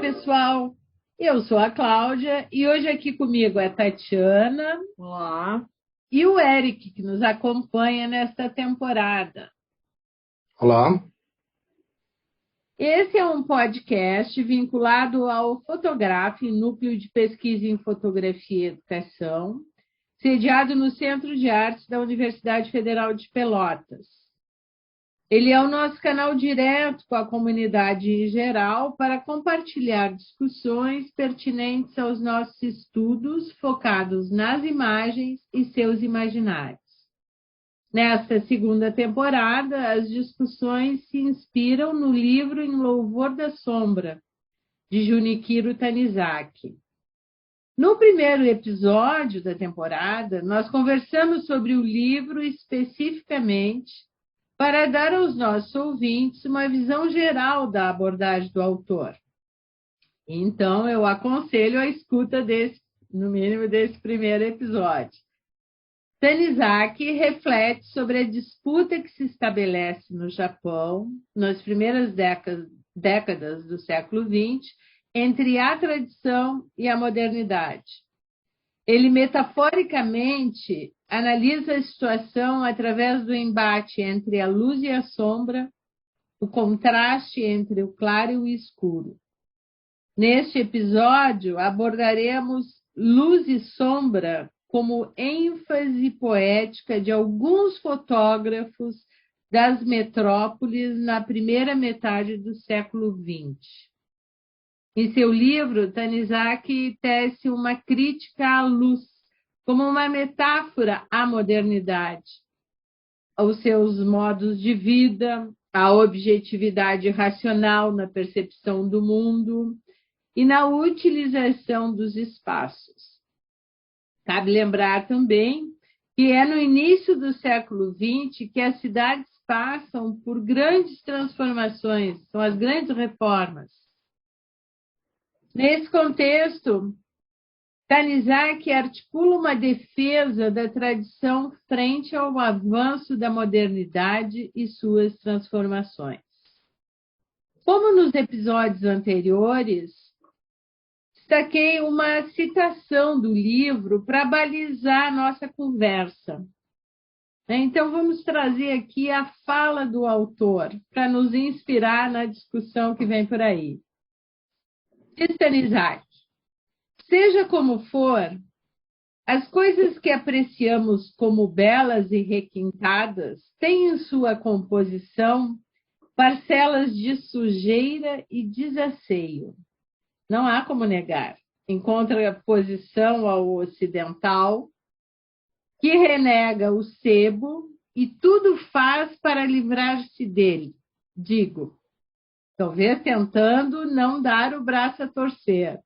pessoal. Eu sou a Cláudia e hoje aqui comigo é a Tatiana. Olá. E o Eric, que nos acompanha nesta temporada. Olá. Esse é um podcast vinculado ao Fotograf, Núcleo de Pesquisa em Fotografia e Educação, sediado no Centro de Artes da Universidade Federal de Pelotas. Ele é o nosso canal direto com a comunidade em geral para compartilhar discussões pertinentes aos nossos estudos focados nas imagens e seus imaginários. Nesta segunda temporada, as discussões se inspiram no livro Em Louvor da Sombra, de Junichiro Tanizaki. No primeiro episódio da temporada, nós conversamos sobre o livro especificamente para dar aos nossos ouvintes uma visão geral da abordagem do autor. Então, eu aconselho a escuta no mínimo, desse primeiro episódio. Tanizaki reflete sobre a disputa que se estabelece no Japão, nas primeiras décadas do século XX, entre a tradição e a modernidade. Ele, metaforicamente, analisa a situação através do embate entre a luz e a sombra, o contraste entre o claro e o escuro. Neste episódio, abordaremos luz e sombra como ênfase poética de alguns fotógrafos das metrópoles na primeira metade do século XX. Em seu livro, Tanizaki tece uma crítica à luz, como uma metáfora à modernidade, aos seus modos de vida, à objetividade racional na percepção do mundo e na utilização dos espaços. Cabe lembrar também que é no início do século XX que as cidades passam por grandes transformações, são as grandes reformas. Nesse contexto, Tanizaki articula uma defesa da tradição frente ao avanço da modernidade e suas transformações. Como nos episódios anteriores, destaquei uma citação do livro para balizar a nossa conversa. Então, vamos trazer aqui a fala do autor para nos inspirar na discussão que vem por aí. Diz Tanizaki: seja como for, as coisas que apreciamos como belas e requintadas têm em sua composição parcelas de sujeira e desasseio. Não há como negar. Em contraposição ao ocidental, que renega o sebo e tudo faz para livrar-se dele. Digo, talvez tentando não dar o braço a torcer,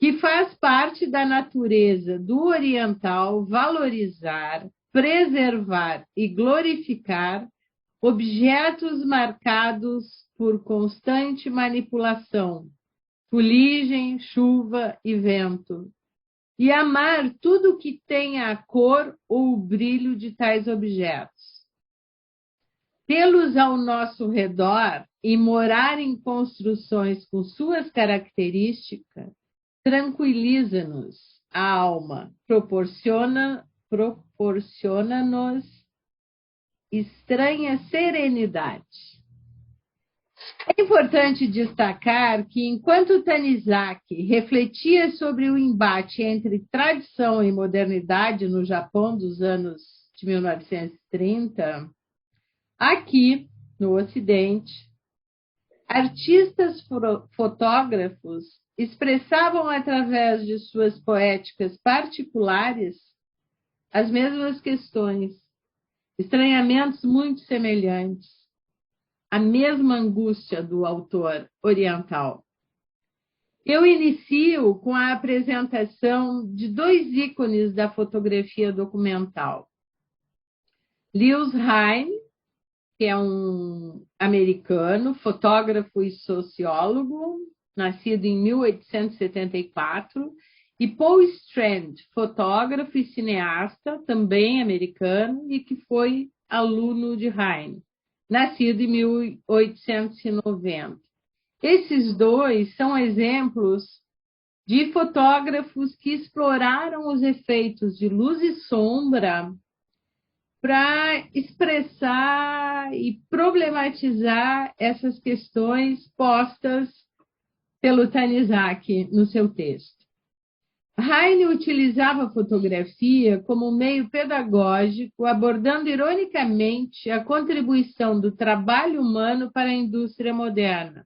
que faz parte da natureza do oriental valorizar, preservar e glorificar objetos marcados por constante manipulação, fuligem, chuva e vento, e amar tudo que tenha a cor ou o brilho de tais objetos. Tê-los ao nosso redor e morar em construções com suas características tranquiliza-nos a alma, proporciona-nos estranha serenidade. É importante destacar que, enquanto Tanizaki refletia sobre o embate entre tradição e modernidade no Japão dos anos de 1930, aqui, no Ocidente, artistas fotógrafos expressavam através de suas poéticas particulares as mesmas questões, estranhamentos muito semelhantes, a mesma angústia do autor oriental. Eu inicio com a apresentação de dois ícones da fotografia documental. Lewis Hine, que é um americano, fotógrafo e sociólogo, nascido em 1874, e Paul Strand, fotógrafo e cineasta, também americano, e que foi aluno de Hine, nascido em 1890. Esses dois são exemplos de fotógrafos que exploraram os efeitos de luz e sombra para expressar e problematizar essas questões postas pelo Tanizaki no seu texto. Heine utilizava a fotografia como meio pedagógico, abordando ironicamente a contribuição do trabalho humano para a indústria moderna.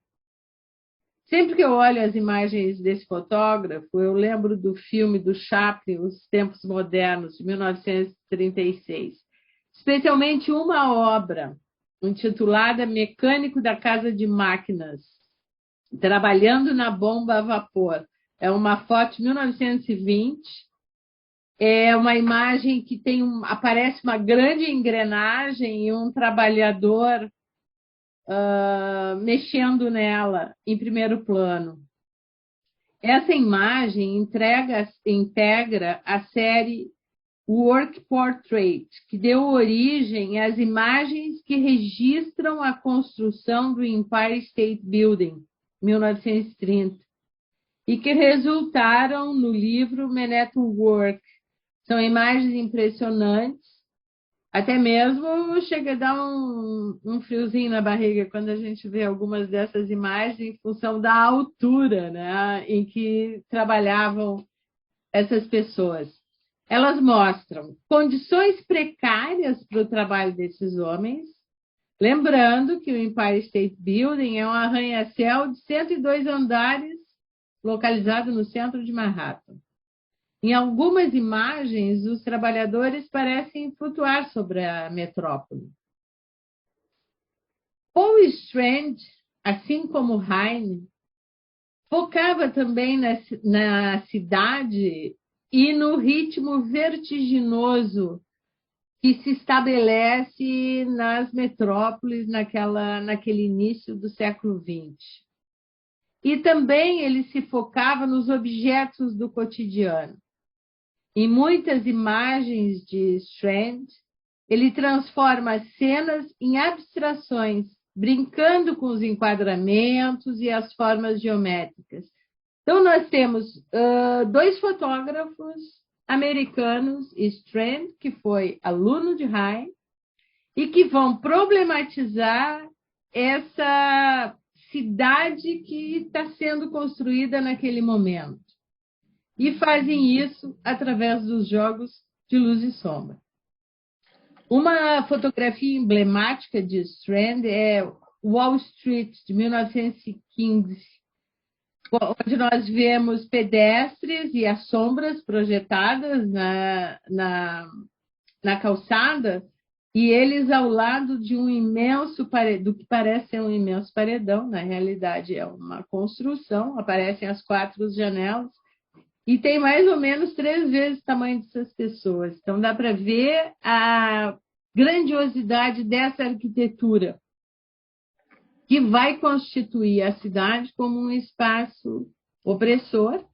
Sempre que eu olho as imagens desse fotógrafo, eu lembro do filme do Chaplin, Os Tempos Modernos, de 1936. Especialmente uma obra intitulada Mecânico da Casa de Máquinas, trabalhando na bomba a vapor. É uma foto de 1920, é uma imagem que aparece uma grande engrenagem e um trabalhador mexendo nela em primeiro plano. Essa imagem integra a série Work Portrait, que deu origem às imagens que registram a construção do Empire State Building, 1930, e que resultaram no livro Manhattan Work. São imagens impressionantes, até mesmo chega a dar um friozinho na barriga quando a gente vê algumas dessas imagens em função da altura, né, em que trabalhavam essas pessoas. Elas mostram condições precárias para o trabalho desses homens, lembrando que o Empire State Building é um arranha-céu de 102 andares, localizado no centro de Manhattan. Em algumas imagens, os trabalhadores parecem flutuar sobre a metrópole. Paul Strand, assim como Heine, focava também na cidade e no ritmo vertiginoso que se estabelece nas metrópoles naquele início do século XX. E também ele se focava nos objetos do cotidiano. Em muitas imagens de Strand, ele transforma as cenas em abstrações, brincando com os enquadramentos e as formas geométricas. Então, nós temos dois fotógrafos americanos, Strand, que foi aluno de Heine, e que vão problematizar essa cidade que está sendo construída naquele momento. E fazem isso através dos jogos de luz e sombra. Uma fotografia emblemática de Strand é Wall Street, de 1915, onde nós vemos pedestres e as sombras projetadas na calçada, e eles ao lado de um imenso do que parece ser um imenso paredão, na realidade é uma construção, aparecem as 4 janelas, e tem mais ou menos 3 vezes o tamanho dessas pessoas. Então dá para ver a grandiosidade dessa arquitetura, que vai constituir a cidade como um espaço opressor,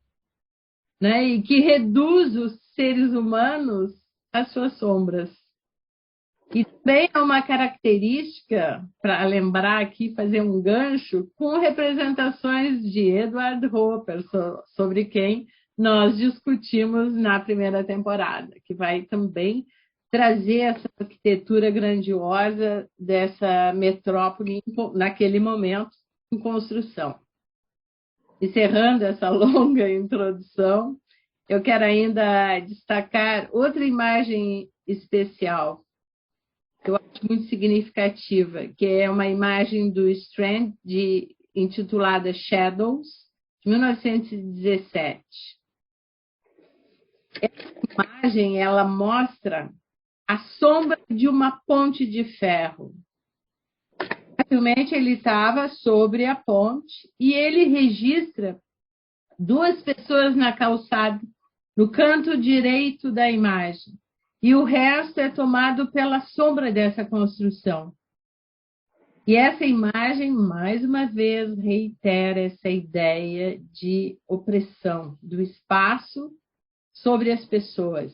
né, e que reduz os seres humanos às suas sombras. E também é uma característica, para lembrar aqui, fazer um gancho, com representações de Edward Hopper, sobre quem nós discutimos na primeira temporada, que vai também trazer essa arquitetura grandiosa dessa metrópole naquele momento em construção. Encerrando essa longa introdução, eu quero ainda destacar outra imagem especial, que eu acho muito significativa, que é uma imagem do Strand intitulada Shadows, de 1917. Essa imagem ela mostra a sombra de uma ponte de ferro. Facilmente ele estava sobre a ponte e ele registra 2 pessoas na calçada, no canto direito da imagem. E o resto é tomado pela sombra dessa construção. E essa imagem, mais uma vez, reitera essa ideia de opressão do espaço sobre as pessoas.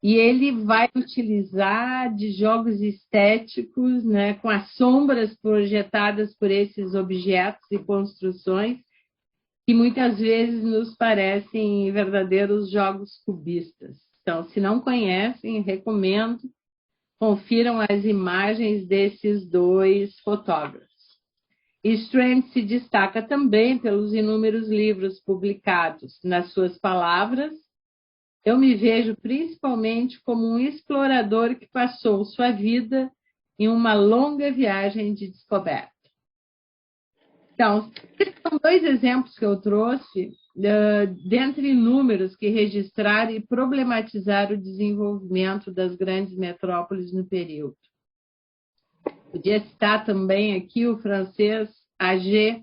e ele vai utilizar de jogos estéticos, né, com as sombras projetadas por esses objetos e construções, que muitas vezes nos parecem verdadeiros jogos cubistas. Então, se não conhecem, recomendo, confiram as imagens desses dois fotógrafos. Strand se destaca também pelos inúmeros livros publicados. Nas suas palavras, eu me vejo principalmente como um explorador que passou sua vida em uma longa viagem de descoberta. Então, esses são dois exemplos que eu trouxe, dentre inúmeros que registraram e problematizaram o desenvolvimento das grandes metrópoles no período. Podia citar também aqui o francês Auger,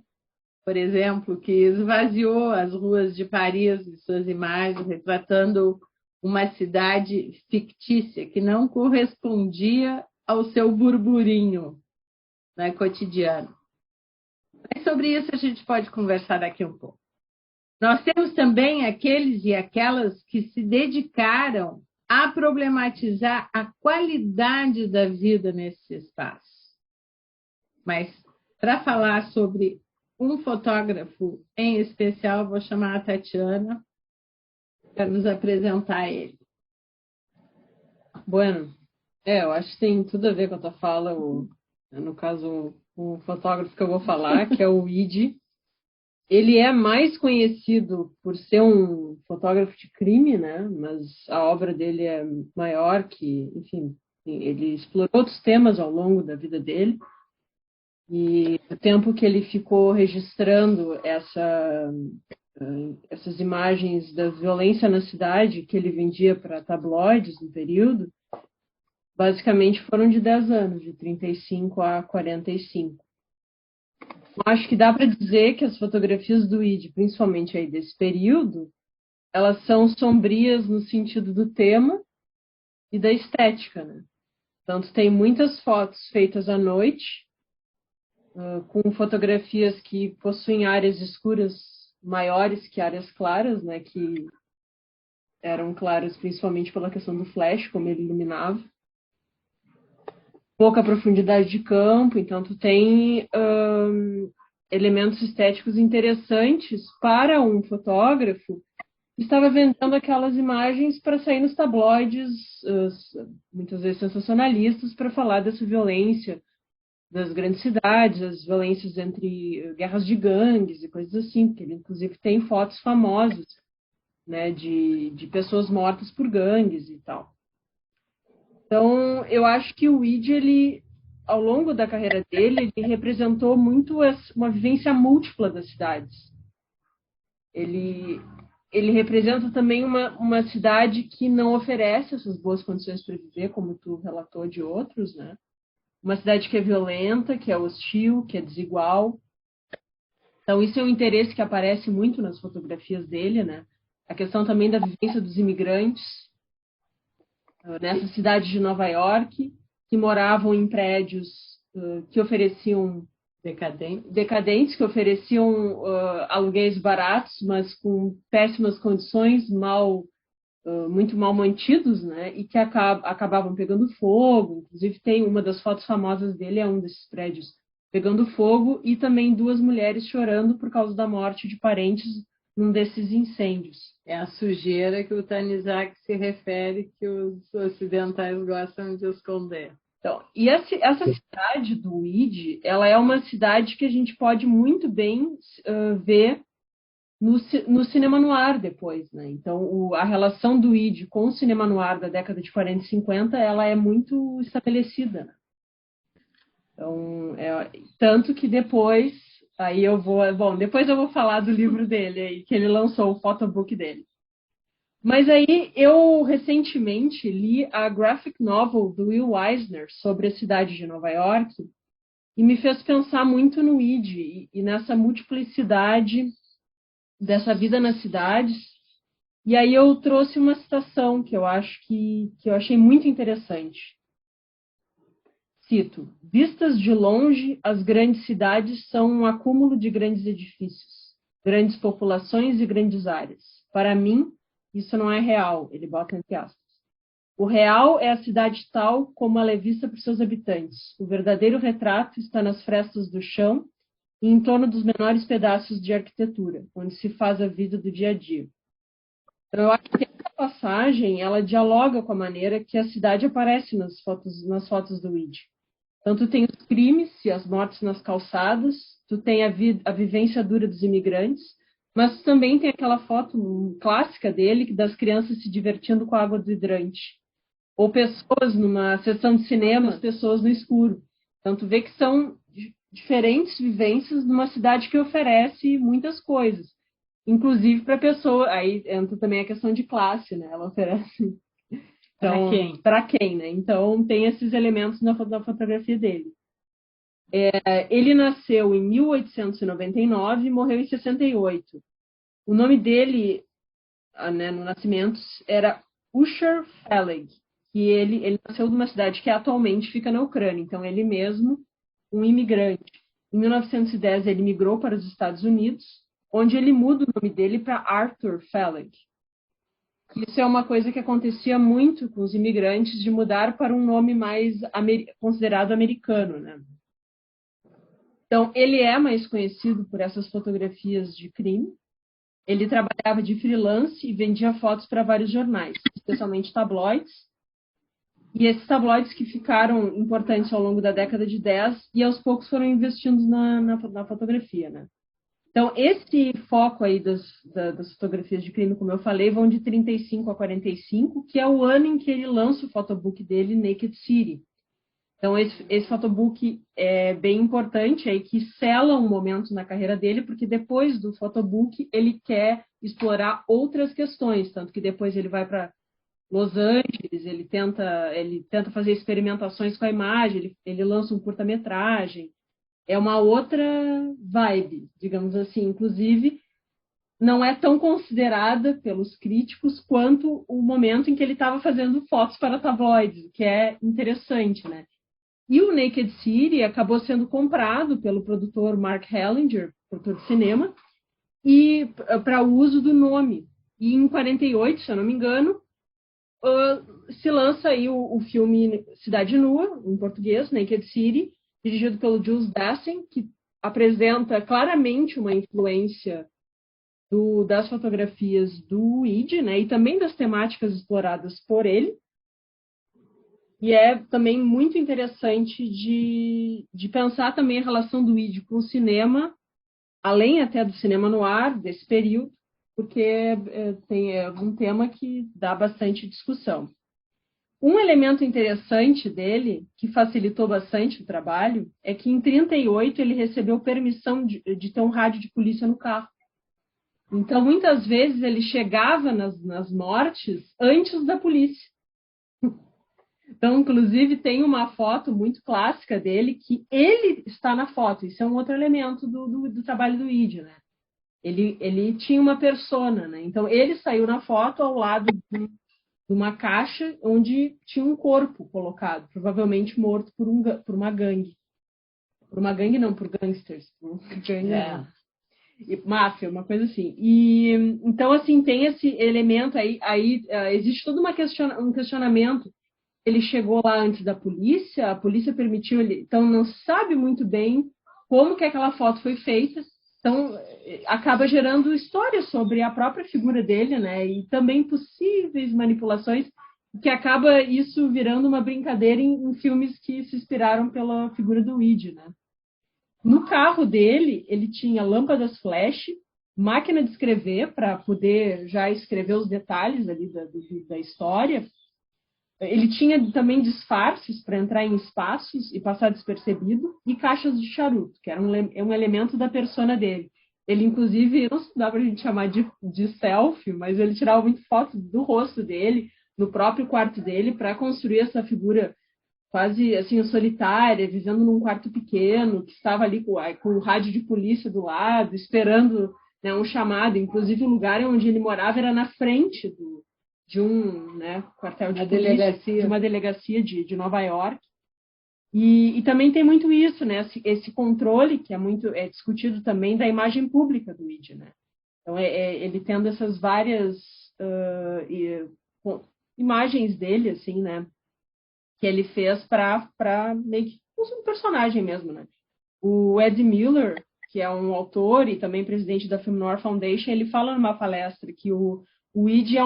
por exemplo, que esvaziou as ruas de Paris de suas imagens, retratando uma cidade fictícia que não correspondia ao seu burburinho, né, cotidiano. Mas sobre isso a gente pode conversar daqui um pouco. Nós temos também aqueles e aquelas que se dedicaram a problematizar a qualidade da vida nesse espaço. Mas, para falar sobre um fotógrafo em especial, vou chamar a Tatiana para nos apresentar ele. Bueno, eu acho que tem tudo a ver com a tua fala, no caso, o fotógrafo que eu vou falar, que é o Ide. Ele é mais conhecido por ser um fotógrafo de crime, né? Mas a obra dele é maior que, enfim, ele explorou outros temas ao longo da vida dele. E o tempo que ele ficou registrando essas imagens da violência na cidade, que ele vendia para tabloides no período, basicamente foram de 10 anos, de 35 a 45. Acho que dá para dizer que as fotografias do Ide, principalmente aí desse período, elas são sombrias no sentido do tema e da estética, né? Então, tem muitas fotos feitas à noite, com fotografias que possuem áreas escuras maiores que áreas claras, né, que eram claras principalmente pela questão do flash, como ele iluminava. Pouca profundidade de campo, então tu tem elementos estéticos interessantes para um fotógrafo que estava vendendo aquelas imagens para sair nos tabloides, muitas vezes sensacionalistas, para falar dessa violência das grandes cidades, as violências entre guerras de gangues e coisas assim, porque ele inclusive tem fotos famosas, né, de pessoas mortas por gangues e tal. Então, eu acho que o Ide, ele, ao longo da carreira dele, ele representou muito uma vivência múltipla das cidades. Ele representa também uma cidade que não oferece essas boas condições para viver, como tu relatou de outros, né? Uma cidade que é violenta, que é hostil, que é desigual. Então, isso é um interesse que aparece muito nas fotografias dele, né? A questão também da vivência dos imigrantes nessa cidade de Nova York, que moravam em prédios que ofereciam decadentes, que ofereciam aluguéis baratos, mas com péssimas condições, muito mal mantidos, né? E que acabavam pegando fogo. Inclusive, tem uma das fotos famosas dele, é um desses prédios pegando fogo, e também duas mulheres chorando por causa da morte de parentes num desses incêndios. É a sujeira que o Tanizak se refere, que os ocidentais gostam de esconder. Então, e essa cidade do Ide, ela é uma cidade que a gente pode muito bem ver no cinema noir depois, né? Então, a relação do Ide com o cinema noir da década de 40 e 50, ela é muito estabelecida, né? Então, tanto que depois, depois eu vou falar do livro dele aí, que ele lançou, o photobook dele. Mas aí, eu recentemente li a graphic novel do Will Eisner sobre a cidade de Nova York e me fez pensar muito no Ide e nessa multiplicidade dessa vida nas cidades. E aí eu trouxe uma citação que eu acho que eu achei muito interessante. Cito: vistas de longe, as grandes cidades são um acúmulo de grandes edifícios, grandes populações e grandes áreas. Para mim, isso não é real, ele bota entre aspas. O real é a cidade tal como ela é vista por seus habitantes. O verdadeiro retrato está nas frestas do chão e em torno dos menores pedaços de arquitetura, onde se faz a vida do dia a dia. Então, eu acho que essa passagem, ela dialoga com a maneira que a cidade aparece nas fotos do Ide. Então, tu tem os crimes e as mortes nas calçadas, tu tem a vivência dura dos imigrantes, mas tu também tem aquela foto clássica dele, das crianças se divertindo com a água do hidrante. Ou pessoas numa sessão de cinema, as pessoas no escuro. Então, tu vê que são diferentes vivências numa cidade que oferece muitas coisas. Inclusive para a pessoa, aí entra também a questão de classe, né? Ela oferece... Então, para quem, né? Então, tem esses elementos na fotografia dele. Ele nasceu em 1899 e morreu em 68. O nome dele, né, no nascimento, era Usher Felleg, que ele nasceu de uma cidade que atualmente fica na Ucrânia. Então, ele mesmo, um imigrante. Em 1910, ele migrou para os Estados Unidos, onde ele muda o nome dele para Arthur Felleg. Isso é uma coisa que acontecia muito com os imigrantes, de mudar para um nome mais considerado americano, né? Então, ele é mais conhecido por essas fotografias de crime. Ele trabalhava de freelance e vendia fotos para vários jornais, especialmente tabloides. E esses tabloides que ficaram importantes ao longo da década de 10 e aos poucos foram investindo na fotografia, né? Então, esse foco aí das fotografias de crime, como eu falei, vão de 35 a 45, que é o ano em que ele lança o photobook dele, Naked City. Então, esse photobook é bem importante, aí que sela um momento na carreira dele, porque depois do photobook ele quer explorar outras questões, tanto que depois ele vai para Los Angeles, ele tenta fazer experimentações com a imagem, ele lança um curta-metragem. É uma outra vibe, digamos assim. Inclusive, não é tão considerada pelos críticos quanto o momento em que ele estava fazendo fotos para tabloides, que é interessante, né? E o Naked City acabou sendo comprado pelo produtor Mark Hellinger, produtor de cinema, e para o uso do nome. E em 48, se eu não me engano, se lança aí o filme Cidade Nua, em português, Naked City, dirigido pelo Jules Dassin, que apresenta claramente uma influência das fotografias do Ide, né, e também das temáticas exploradas por ele. E é também muito interessante de pensar também a relação do Ide com o cinema, além até do cinema noir, desse período, porque tem um tema que dá bastante discussão. Um elemento interessante dele, que facilitou bastante o trabalho, é que em 1938 ele recebeu permissão de ter um rádio de polícia no carro. Então, muitas vezes, ele chegava nas mortes antes da polícia. Então, inclusive, tem uma foto muito clássica dele que ele está na foto. Isso é um outro elemento do trabalho do Ide, né? Ele tinha uma persona, né? Então, ele saiu na foto ao lado de uma caixa onde tinha um corpo colocado, provavelmente morto por uma gangue. Por uma gangue não, por gangsters. Por gangue, máfia, uma coisa assim. E então, assim, tem esse elemento aí existe todo um questionamento. Ele chegou lá antes da polícia, a polícia permitiu ele, então não se sabe muito bem como que aquela foto foi feita. Então, acaba gerando histórias sobre a própria figura dele, né? E também possíveis manipulações, que acaba isso virando uma brincadeira em filmes que se inspiraram pela figura do Ide, né? No carro dele, ele tinha lâmpadas flash, máquina de escrever, para poder já escrever os detalhes ali da história. Ele tinha também disfarces para entrar em espaços e passar despercebido, e caixas de charuto, que era um elemento da persona dele. Ele, inclusive, não dá para a gente chamar de selfie, mas ele tirava muito fotos do rosto dele, no próprio quarto dele, para construir essa figura quase assim solitária, vivendo num quarto pequeno, que estava ali com o rádio de polícia do lado, esperando, né, um chamado. Inclusive, o lugar onde ele morava era na frente de um, né, quartel de polícia, de uma delegacia de Nova York. E também tem muito isso, né, esse controle que é discutido também da imagem pública do Ide, né? Então, ele tendo essas várias imagens dele, assim, né? Que ele fez para meio que um personagem mesmo, né? O Ed Miller, que é um autor e também presidente da Film Noir Foundation, ele fala numa palestra que o Id é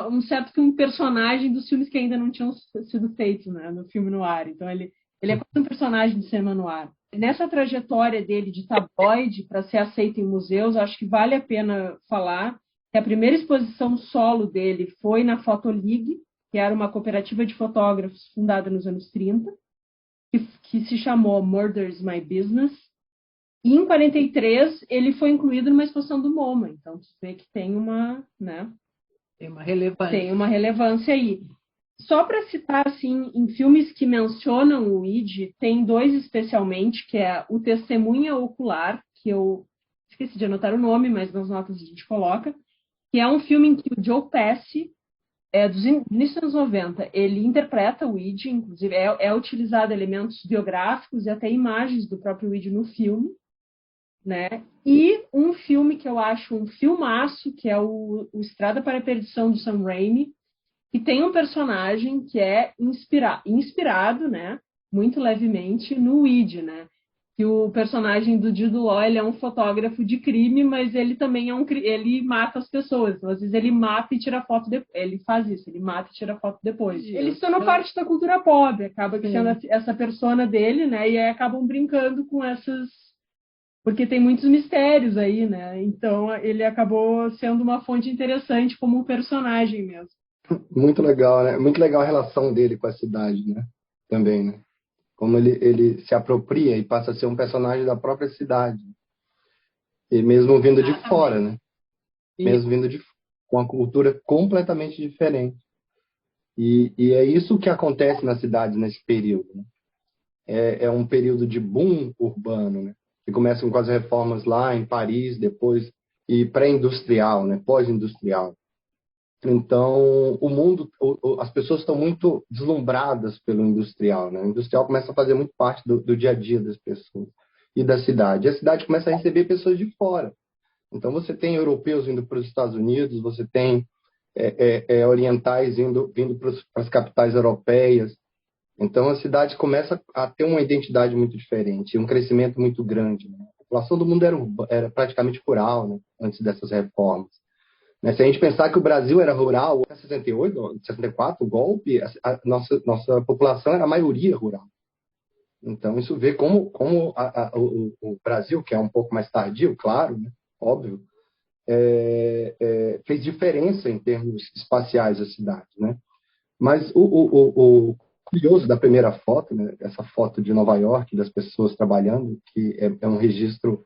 um certo que um personagem dos filmes que ainda não tinham sido feitos, né, no filme noir. Então ele é quase um personagem de cinema noir. Nessa trajetória dele de tabloide para ser aceito em museus, acho que vale a pena falar que a primeira exposição solo dele foi na Photo League, que era uma cooperativa de fotógrafos fundada nos anos 30, que se chamou Murder's My Business. E em 43 ele foi incluído numa exposição do MoMA. Então, você vê que tem uma, né? Tem uma relevância. Tem uma relevância aí. Só para citar, assim, em filmes que mencionam o Id, tem dois especialmente, que é O Testemunha Ocular, que eu esqueci de anotar o nome, mas nas notas a gente coloca, que é um filme em que o Joe Pesci, dos inícios dos anos 90, ele interpreta o Id, inclusive é utilizado elementos biográficos e até imagens do próprio Id no filme, né? E um filme que eu acho um filmaço, que é o Estrada para a Perdição, do Sam Raimi, que tem um personagem que é inspirado, né, muito levemente, no Id, né? Que o personagem do Jude Law, ele é um fotógrafo de crime, mas ele também ele mata as pessoas. Então, às vezes ele mata e tira foto depois. Ele faz isso, ele mata e tira foto depois. Ele se tornou parte da cultura pop, acaba sendo essa persona dele, né? E aí acabam brincando com essas... Porque tem muitos mistérios aí, né? Então ele acabou sendo uma fonte interessante como um personagem mesmo. Muito legal, né? Muito legal a relação dele com a cidade, né? Também, né? Como ele se apropria e passa a ser um personagem da própria cidade. E mesmo vindo de fora, né? Mesmo vindo com uma cultura completamente diferente. E é isso que acontece na cidade nesse período, né? É um período de boom urbano, né? Que começam com as reformas lá em Paris, depois, e pré-industrial, né? Pós-industrial. Então, o mundo, as pessoas estão muito deslumbradas pelo industrial, né? O industrial começa a fazer muito parte do dia a dia das pessoas e da cidade. E a cidade começa a receber pessoas de fora. Então, você tem europeus indo para os Estados Unidos, você tem orientais vindo para as capitais europeias. Então, a cidade começa a ter uma identidade muito diferente, um crescimento muito grande, né? A população do mundo era praticamente rural, né? Antes dessas reformas. Se a gente pensar que o Brasil era rural, em 68, 64, o golpe, a nossa população era a maioria rural. Então, isso vê como o Brasil, que é um pouco mais tardio, claro, né? Óbvio, fez diferença em termos espaciais da cidade, né? Mas o curioso da primeira foto, né? Essa foto de Nova York, das pessoas trabalhando, que é um registro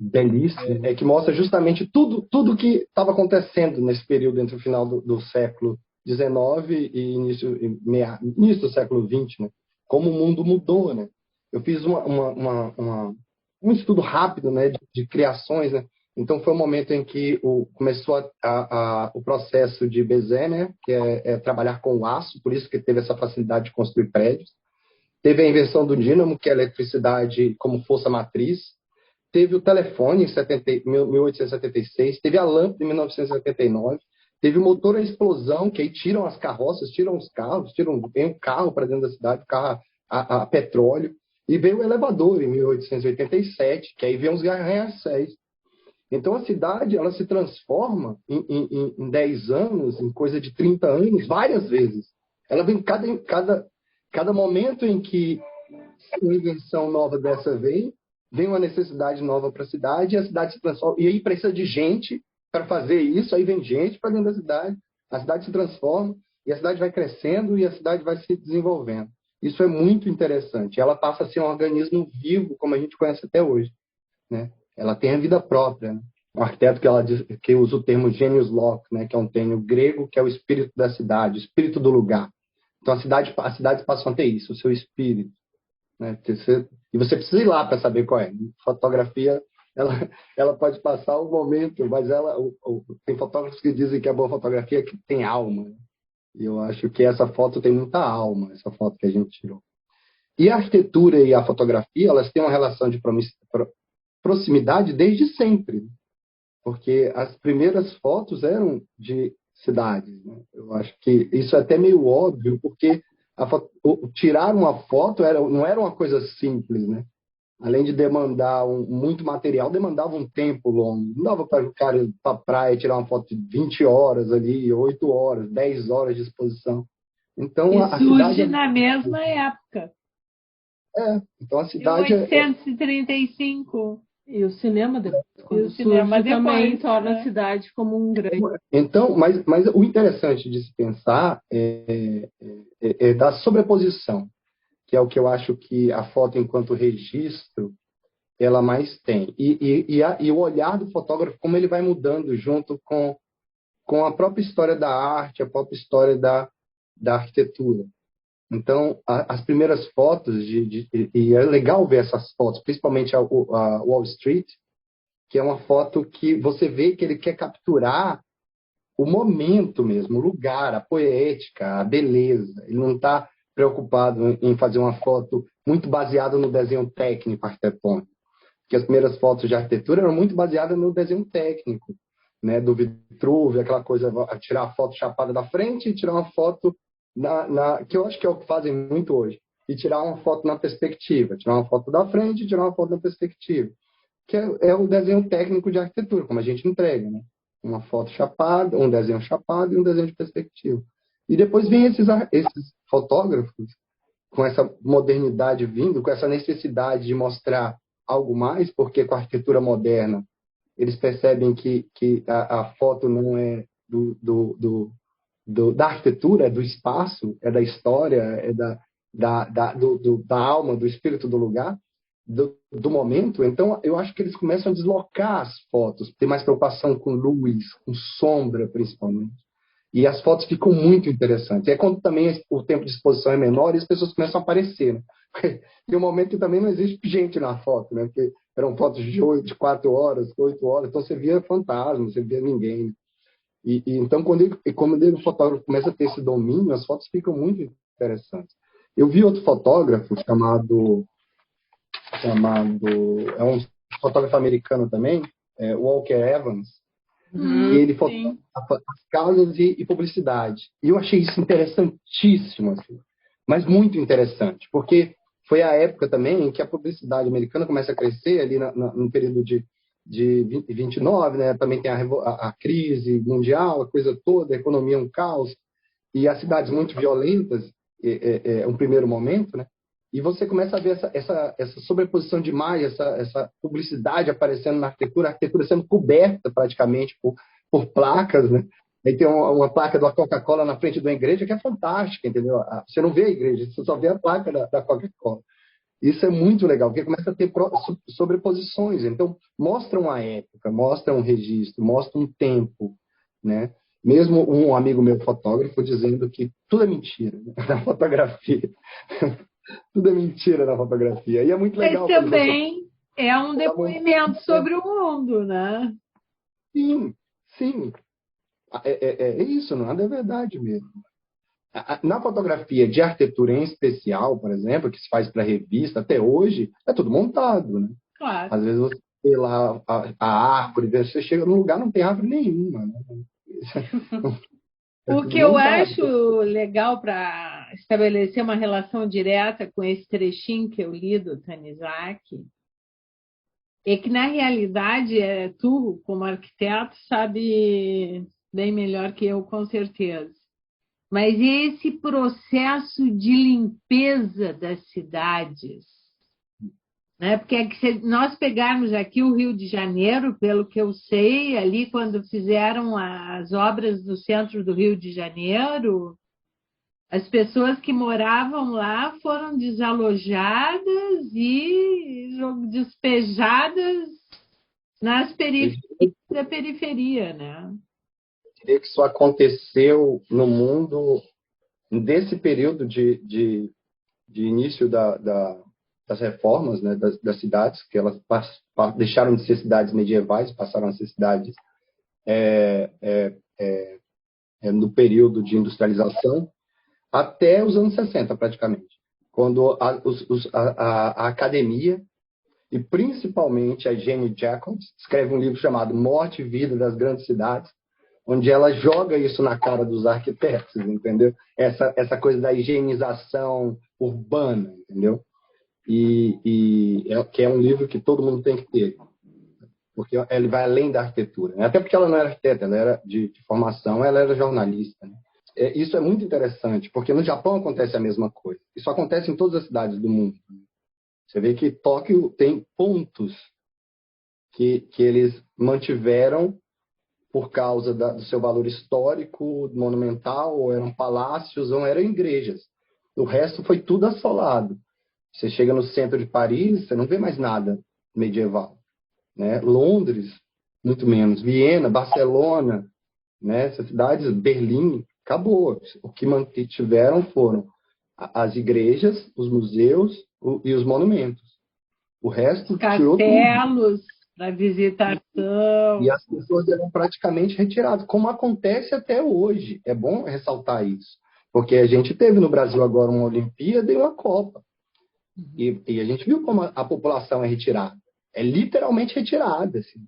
belíssimo, que mostra justamente tudo que estava acontecendo nesse período entre o final do século XIX e início do século XX, né? Como o mundo mudou, né? Eu fiz um estudo rápido, né, de criações, né? Então foi um momento em que começou o processo de Bézet, né, que é trabalhar com o aço, por isso que teve essa facilidade de construir prédios. Teve a invenção do dínamo, que é a eletricidade como força matriz. Teve o telefone em 1876, teve a lâmpada em 1979, teve o motor a explosão, que aí tiram as carroças, tiram os carros, vem um carro para dentro da cidade, carro a petróleo, e veio o elevador em 1887, que aí vem os arranha-céus. Então a cidade ela se transforma em 10 anos, em coisa de 30 anos, várias vezes. Ela vem cada momento em que uma invenção nova dessa vem uma necessidade nova para a cidade e a cidade se transforma. E aí precisa de gente para fazer isso, aí vem gente para dentro da cidade, a cidade se transforma e a cidade vai crescendo e a cidade vai se desenvolvendo. Isso é muito interessante. Ela passa a ser um organismo vivo, como a gente conhece até hoje, né? Ela tem a vida própria, né? Um arquiteto que usa o termo genius loci, né? Que é um termo grego, que é o espírito da cidade, o espírito do lugar. Então, as cidades passam a ter isso, o seu espírito, né? E você precisa ir lá para saber qual é. Fotografia, ela pode passar o momento, mas tem fotógrafos que dizem que a boa fotografia é que tem alma, né? E eu acho que essa foto tem muita alma, essa foto que a gente tirou. E a arquitetura e a fotografia, elas têm uma relação de proximidade desde sempre. Porque as primeiras fotos eram de cidades, né? Eu acho que isso é até meio óbvio, porque tirar uma foto não era uma coisa simples, né? Além de demandar muito material, demandava um tempo longo. Não dava para o cara ir para a praia e tirar uma foto de 20 horas ali, 8 horas, 10 horas de exposição. Então, E a cidade surge na mesma época, então a em cidade 1835. E o cinema, depois, E quando o cinema surge, também depois, torna né? a cidade como um grande... Então, mas o interessante de se pensar é da sobreposição, que é o que eu acho que a foto, enquanto registro, ela mais tem. E o olhar do fotógrafo, como ele vai mudando junto com a própria história da arte, a própria história da arquitetura. Então, as primeiras fotos, e é legal ver essas fotos, principalmente a Wall Street, que é uma foto que você vê que ele quer capturar o momento mesmo, o lugar, a poética, a beleza. Ele não está preocupado em fazer uma foto muito baseada no desenho técnico arquitetônico, porque as primeiras fotos de arquitetura eram muito baseadas no desenho técnico, né, do Vitruvio, aquela coisa, tirar a foto chapada da frente e tirar uma foto que eu acho que é o que fazem muito hoje, e tirar uma foto na perspectiva, tirar uma foto da frente e tirar uma foto na perspectiva, que é o desenho técnico de arquitetura, como a gente entrega, né? Uma foto chapada, um desenho chapado e um desenho de perspectiva. E depois vem esses fotógrafos com essa modernidade vindo, com essa necessidade de mostrar algo mais, porque com a arquitetura moderna eles percebem que a foto não é da arquitetura, é do espaço, é da história, é da alma, do espírito do lugar, do momento. Então, eu acho que eles começam a deslocar as fotos, ter mais preocupação com luz, com sombra, principalmente. E as fotos ficam muito interessantes. É quando também o tempo de exposição é menor e as pessoas começam a aparecer, né? Tem um momento que também não existe gente na foto, né? Porque eram fotos de 4 horas, 8 horas, então você via fantasma, você via ninguém. Então, quando o fotógrafo começa a ter esse domínio, as fotos ficam muito interessantes. Eu vi outro fotógrafo chamado é um fotógrafo americano também, Walker Evans, e ele fotografa as casas e publicidade. E eu achei isso interessantíssimo, assim, mas muito interessante, porque foi a época também em que a publicidade americana começa a crescer, ali no período de 29, né? Também tem a crise mundial, a coisa toda, a economia é um caos, e as cidades muito violentas, um primeiro momento, né? E você começa a ver essa sobreposição de imagem, essa publicidade aparecendo na arquitetura, a arquitetura sendo coberta praticamente por placas, né? Aí tem uma placa da Coca-Cola na frente de uma igreja que é fantástica, entendeu? Você não vê a igreja, você só vê a placa da Coca-Cola. Isso é muito legal, porque começa a ter sobreposições. Então, mostra uma época, mostra um registro, mostra um tempo, né? Mesmo um amigo meu fotógrafo dizendo que tudo é mentira, né? Na fotografia. Tudo é mentira na fotografia. E é muito Mas legal. também é um depoimento sobre o mundo, né? Sim, sim. É isso, nada é verdade mesmo. Na fotografia de arquitetura em especial, por exemplo, que se faz para revista, até hoje, é tudo montado, né? Claro. Às vezes você vê lá a árvore, você chega num lugar não tem árvore nenhuma, né? O que eu acho legal para estabelecer uma relação direta com esse trechinho que eu li do Tanizaki é que, na realidade, tu, como arquiteto, sabe bem melhor que eu, com certeza. Mas esse processo de limpeza das cidades, né? Porque se nós pegarmos aqui o Rio de Janeiro, pelo que eu sei, ali quando fizeram as obras no centro do Rio de Janeiro, as pessoas que moravam lá foram desalojadas e despejadas nas periferias da periferia, né? Eu diria que isso aconteceu no mundo desse período de início das reformas, né, das cidades, que elas deixaram de ser cidades medievais, passaram a ser cidades no período de industrialização, até os anos 60, praticamente, quando a academia, e principalmente a Jane Jacobs, escreve um livro chamado Morte e Vida das Grandes Cidades, onde ela joga isso na cara dos arquitetos, entendeu? Essa coisa da higienização urbana, entendeu? Que é um livro que todo mundo tem que ter, porque ele vai além da arquitetura, né? Até porque ela não era arquiteta, ela era de formação, ela era jornalista, né? Isso é muito interessante, porque no Japão acontece a mesma coisa. Isso acontece em todas as cidades do mundo. Você vê que Tóquio tem pontos que eles mantiveram por causa do seu valor histórico, monumental, ou eram palácios, ou eram igrejas. O resto foi tudo assolado. Você chega no centro de Paris, você não vê mais nada medieval, né? Londres, muito menos. Viena, Barcelona, né? Essas cidades, Berlim, acabou. O que mantiveram foram as igrejas, os museus e os monumentos. O resto tirou tudo. Castelos para visitação. E as pessoas eram praticamente retiradas, como acontece até hoje. É bom ressaltar isso, porque a gente teve no Brasil agora uma Olimpíada e uma Copa. E a gente viu como a população é retirada. É literalmente retirada. Assim.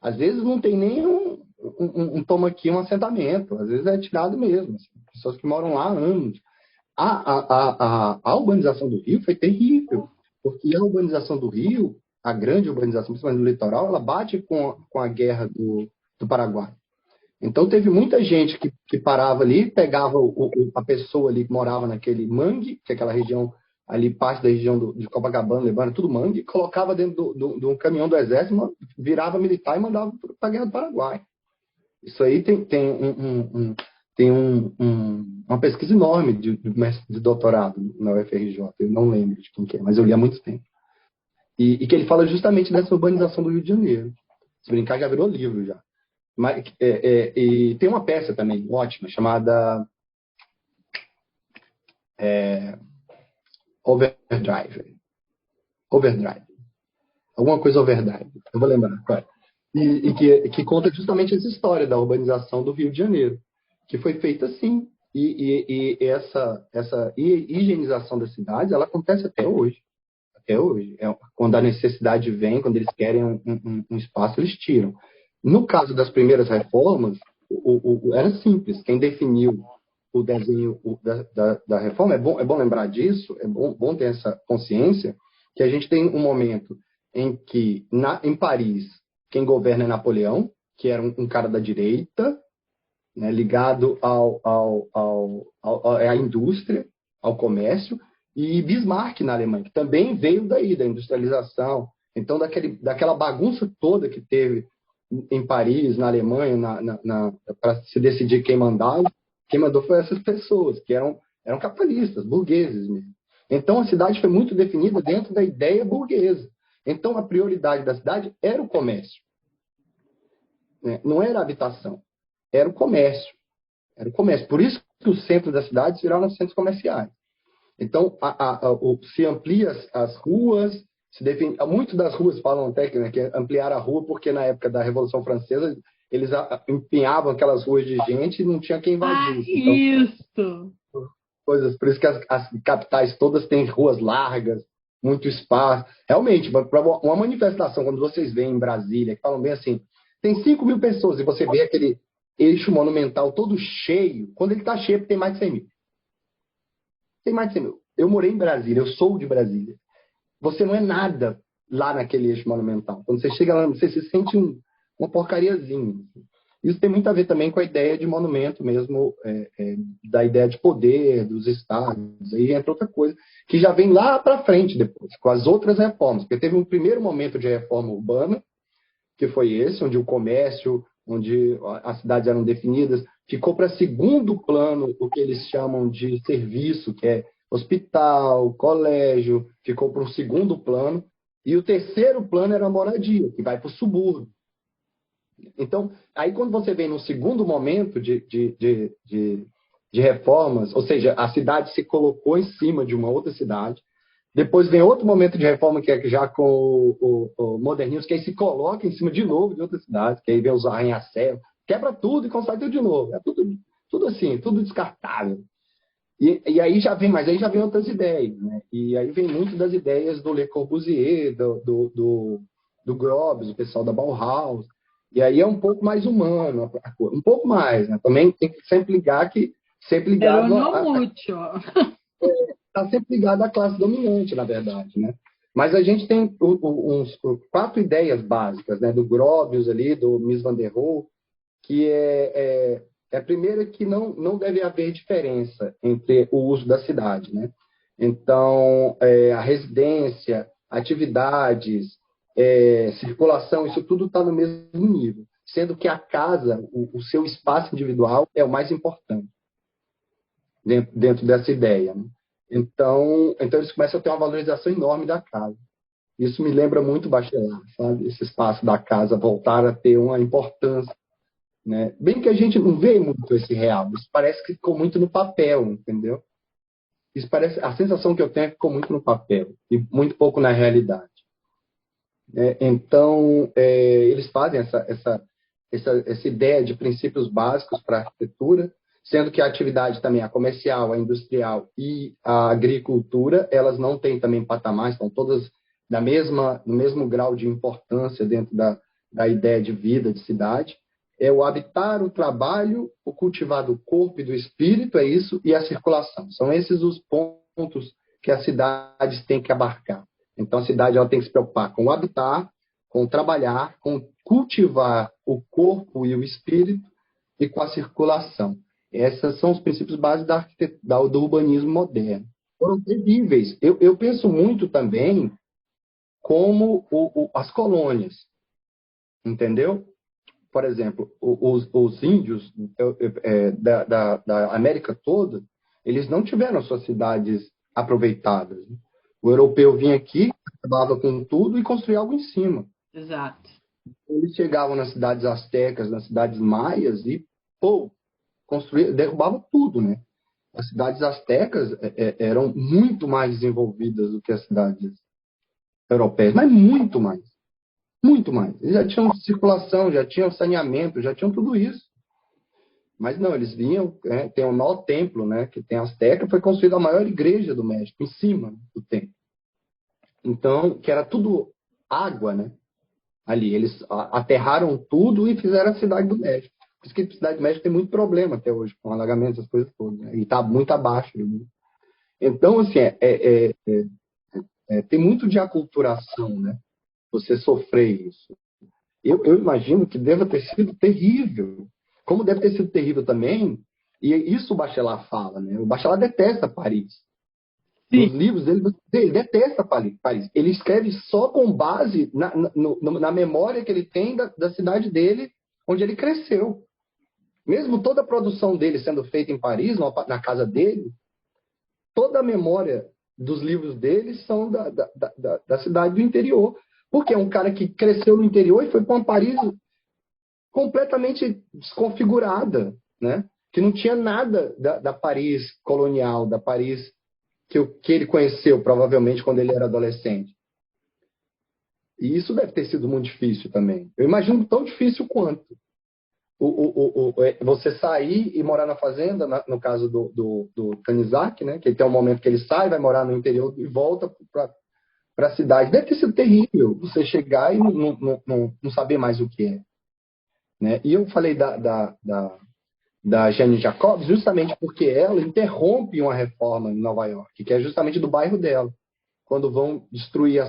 Às vezes não tem nem um toma aqui, um assentamento. Às vezes é tirado mesmo. Assim. Pessoas que moram lá há anos. A urbanização do Rio foi terrível, porque a urbanização do Rio, a grande urbanização, principalmente no litoral, ela bate com a guerra do Paraguai. Então teve muita gente que parava ali, pegava a pessoa ali que morava naquele mangue, que é aquela região ali, parte da região de Copacabana, Leblon, tudo mangue, colocava dentro de um caminhão do exército, virava militar e mandava para a guerra do Paraguai. Isso aí tem uma pesquisa enorme de doutorado na UFRJ, eu não lembro de quem que é, mas eu li há muito tempo. E que ele fala justamente dessa urbanização do Rio de Janeiro. Se brincar, já virou livro já. Mas, e tem uma peça também ótima, chamada Overdrive. Alguma coisa Overdrive. Eu vou lembrar. Claro. E que conta justamente essa história da urbanização do Rio de Janeiro, que foi feita assim. E essa higienização das cidades, ela acontece até hoje. Até hoje. Quando a necessidade vem, quando eles querem um espaço, eles tiram. No caso das primeiras reformas, era simples. Quem definiu o desenho da reforma, é bom lembrar disso, é bom ter essa consciência, que a gente tem um momento em que, em Paris, quem governa é Napoleão, que era um cara da direita, né, ligado à indústria, ao comércio, e Bismarck na Alemanha, que também veio daí, da industrialização. Então, daquela bagunça toda que teve em Paris, na Alemanha, para se decidir quem mandava, quem mandou foi essas pessoas, que eram capitalistas, burgueses mesmo. Então, a cidade foi muito definida dentro da ideia burguesa. Então, a prioridade da cidade era o comércio. Né? Não era a habitação, era o comércio. Era o comércio. Por isso que os centros das cidades viraram centros comerciais. Então, se amplia as ruas, se define. Muito das ruas falam até que ampliar a rua, porque na época da Revolução Francesa eles empenhavam aquelas ruas de gente e não tinha quem invadisse. Isso! Coisas, por isso que as capitais todas têm ruas largas, muito espaço. Realmente, para uma manifestação, quando vocês veem em Brasília, que falam bem assim, tem 5.000 pessoas e você vê aquele eixo monumental todo cheio, quando ele está cheio, tem mais de 100.000. Tem mais de 100.000. Eu morei em Brasília, eu sou de Brasília. Você não é nada lá naquele eixo monumental. Quando você chega lá, você se sente uma porcariazinha. Isso tem muito a ver também com a ideia de monumento mesmo, da ideia de poder, dos estados. Aí entra outra coisa, que já vem lá para frente depois, com as outras reformas. Porque teve um primeiro momento de reforma urbana, que foi esse, onde o comércio, onde as cidades eram definidas, ficou para segundo plano o que eles chamam de serviço, que é hospital, colégio, ficou para um segundo plano. E o terceiro plano era a moradia, que vai para o subúrbio. Então, aí quando você vem no segundo momento de reformas, ou seja, a cidade se colocou em cima de uma outra cidade, depois vem outro momento de reforma, que é já com o modernismo, que aí se coloca em cima de novo de outra cidade, que aí vem os arranha-céu, quebra tudo e constrói tudo de novo. É tudo assim, tudo descartável. E aí já vem, mas aí já vem outras ideias, né? E aí vem muito das ideias do Le Corbusier, do Gropius, o pessoal da Bauhaus. E aí é um pouco mais humano, um pouco mais, né? Também tem que sempre sempre Pero ligado no mucho. tá sempre ligado à classe dominante, na verdade, né? Mas a gente tem uns 4 ideias básicas, né? Do Gropius ali, do Mies van der Rohe, que é a primeira que não deve haver diferença entre o uso da cidade, né? Então, a residência, atividades, circulação, isso tudo está no mesmo nível, sendo que a casa, o seu espaço individual é o mais importante dentro dessa ideia, né? Então eles começam a ter uma valorização enorme da casa. Isso me lembra muito Bachelard, sabe? Esse espaço da casa voltar a ter uma importância, né? Bem que a gente não vê muito esse real, isso parece que ficou muito no papel, entendeu? Isso parece, a sensação que eu tenho é que ficou muito no papel e muito pouco na realidade. Então, eles fazem essa ideia de princípios básicos para a arquitetura, sendo que a atividade também, a comercial, a industrial e a agricultura, elas não têm também patamares, estão todas no mesmo grau de importância dentro da ideia de vida, de cidade. É o habitar, o trabalho, o cultivar do corpo e do espírito, é isso, e a circulação. São esses os pontos que as cidades têm que abarcar. Então, a cidade ela tem que se preocupar com o habitar, com o trabalhar, com cultivar o corpo e o espírito e com a circulação. Esses são os princípios básicos do urbanismo moderno. Foram terríveis. Eu penso muito também como as colônias, entendeu? Por exemplo, os índios da América toda, eles não tiveram suas cidades aproveitadas. O europeu vinha aqui, acabava com tudo e construía algo em cima. Exato. Eles chegavam nas cidades astecas, nas cidades maias e, derrubavam tudo, né? As cidades astecas eram muito mais desenvolvidas do que as cidades europeias, mas muito mais. Muito mais. Eles já tinham circulação, já tinham saneamento, já tinham tudo isso. Mas não, eles vinham, tem o maior templo, né, que tem Azteca, foi construída a maior igreja do México, em cima do templo. Então, que era tudo água, né? Ali, eles aterraram tudo e fizeram a cidade do México. Por isso que a cidade do México tem muito problema até hoje, com alagamentos, essas coisas todas, né? E está muito abaixo. Né? Então, assim, tem muito de aculturação, né? Você sofrer isso. Eu imagino que deva ter sido terrível. Como deve ter sido terrível também, e isso o Bachelard fala, né? O Bachelard detesta Paris. Sim. Nos livros dele, ele detesta Paris. Ele escreve só com base na memória que ele tem da cidade dele, onde ele cresceu. Mesmo toda a produção dele sendo feita em Paris, na casa dele, toda a memória dos livros dele são da cidade do interior. Porque é um cara que cresceu no interior e foi para uma Paris completamente desconfigurada, né? Que não tinha nada da Paris colonial, da Paris que ele conheceu, provavelmente, quando ele era adolescente. E isso deve ter sido muito difícil também. Eu imagino tão difícil quanto. Você sair e morar na fazenda, no caso do Tanizaki, né? Que tem um momento que ele sai, vai morar no interior e volta para a cidade. Deve ter sido terrível você chegar e não saber mais o que é. Né? E eu falei da Jane Jacobs justamente porque ela interrompe uma reforma em Nova York, que é justamente do bairro dela. Quando vão destruir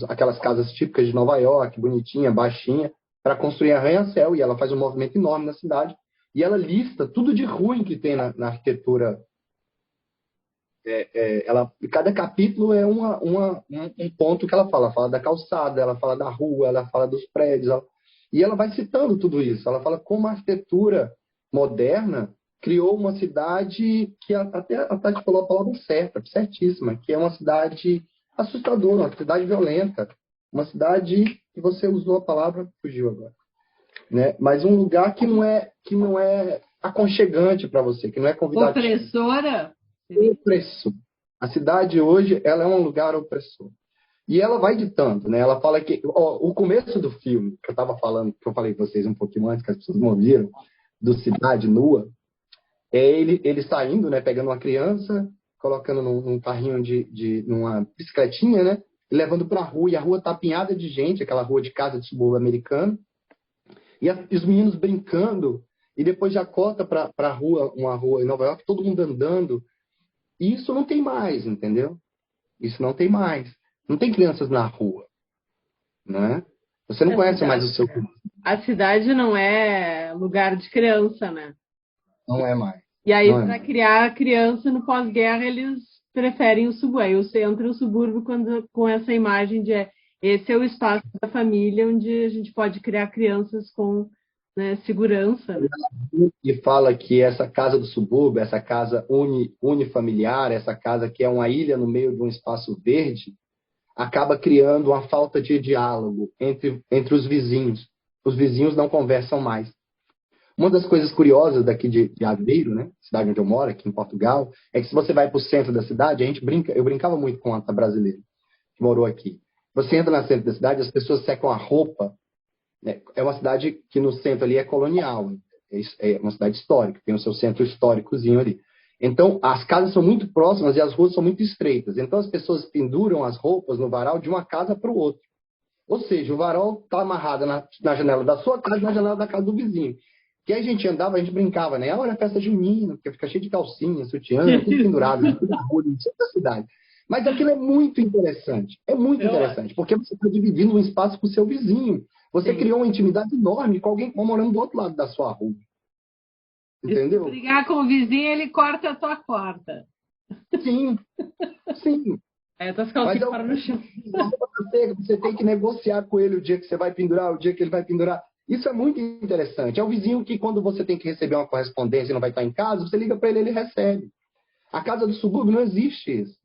aquelas casas típicas de Nova York, bonitinha, baixinha, para construir arranha-céu. E ela faz um movimento enorme na cidade. E ela lista tudo de ruim que tem na arquitetura. Cada capítulo é um ponto que ela fala. Ela fala da calçada, ela fala da rua, ela fala dos prédios. E ela vai citando tudo isso. Ela fala como a arquitetura moderna criou uma cidade que até a Tati falou a palavra certa, certíssima, que é uma cidade assustadora, uma cidade violenta, uma cidade que você usou a palavra, fugiu agora, né? Mas um lugar que não é aconchegante para você, que não é convidativo. Opressora? Opressor. A cidade hoje, ela é um lugar opressor. E ela vai ditando, né? Ela fala que o começo do filme, que eu estava falando, que eu falei para vocês um pouquinho antes, que as pessoas não ouviram, do Cidade Nua, é ele saindo, né? Pegando uma criança, colocando num carrinho numa bicicletinha, né? E levando para a rua, e a rua tá apinhada de gente, aquela rua de casa de subúrbio americano. E os meninos brincando, e depois já corta para rua, uma rua em Nova York, todo mundo andando. E isso não tem mais, entendeu? Isso não tem mais. Não tem crianças na rua, né? Você não conhece mais o seu... A cidade não é lugar de criança, né? Não é mais. E aí, Não é para mais. criar a criança no pós-guerra, eles preferem o subúrbio. O centro e o subúrbio com essa imagem de esse é o espaço da família onde a gente pode criar crianças com, né, segurança. Né? E fala que essa casa do subúrbio, essa casa unifamiliar, essa casa que é uma ilha no meio de um espaço verde, acaba criando uma falta de diálogo entre os vizinhos. Os vizinhos não conversam mais. Uma das coisas curiosas daqui de Aveiro, né, cidade onde eu moro, aqui em Portugal, é que se você vai para o centro da cidade, eu brincava muito com a brasileira que morou aqui. Você entra no centro da cidade, as pessoas secam a roupa. Né? É uma cidade que no centro ali é colonial, é uma cidade histórica, tem o seu centro históricozinho ali. Então, as casas são muito próximas e as ruas são muito estreitas. Então, as pessoas penduram as roupas no varal de uma casa para o outro. Ou seja, o varal está amarrado na janela da sua casa e na janela da casa do vizinho. Que aí a gente andava, a gente brincava, né? Olha a festa junina, porque fica cheio de calcinha, sutiã, tudo pendurado, tudo na rua, no centro da cidade. Mas aquilo é muito interessante. É muito interessante, porque você está dividindo um espaço com o seu vizinho. Você criou uma intimidade enorme com alguém que está morando do outro lado da sua rua. Entendeu? Se brigar com o vizinho, ele corta a tua corda. Sim, sim. As calcinhas param no chão. Você tem que negociar com ele o dia que você vai pendurar, o dia que ele vai pendurar. Isso é muito interessante. É o vizinho que, quando você tem que receber uma correspondência e não vai estar em casa, você liga para ele e ele recebe. A casa do subúrbio não existe isso.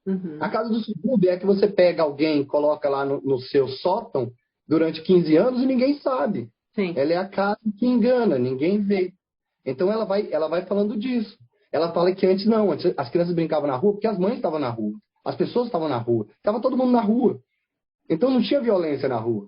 Uhum. A casa do subúrbio é que você pega alguém, coloca lá no seu sótão durante 15 anos e ninguém sabe. Sim. Ela é a casa que engana, ninguém vê. Então ela vai falando disso. Ela fala que antes não, antes as crianças brincavam na rua porque as mães estavam na rua, as pessoas estavam na rua, estava todo mundo na rua. Então não tinha violência na rua.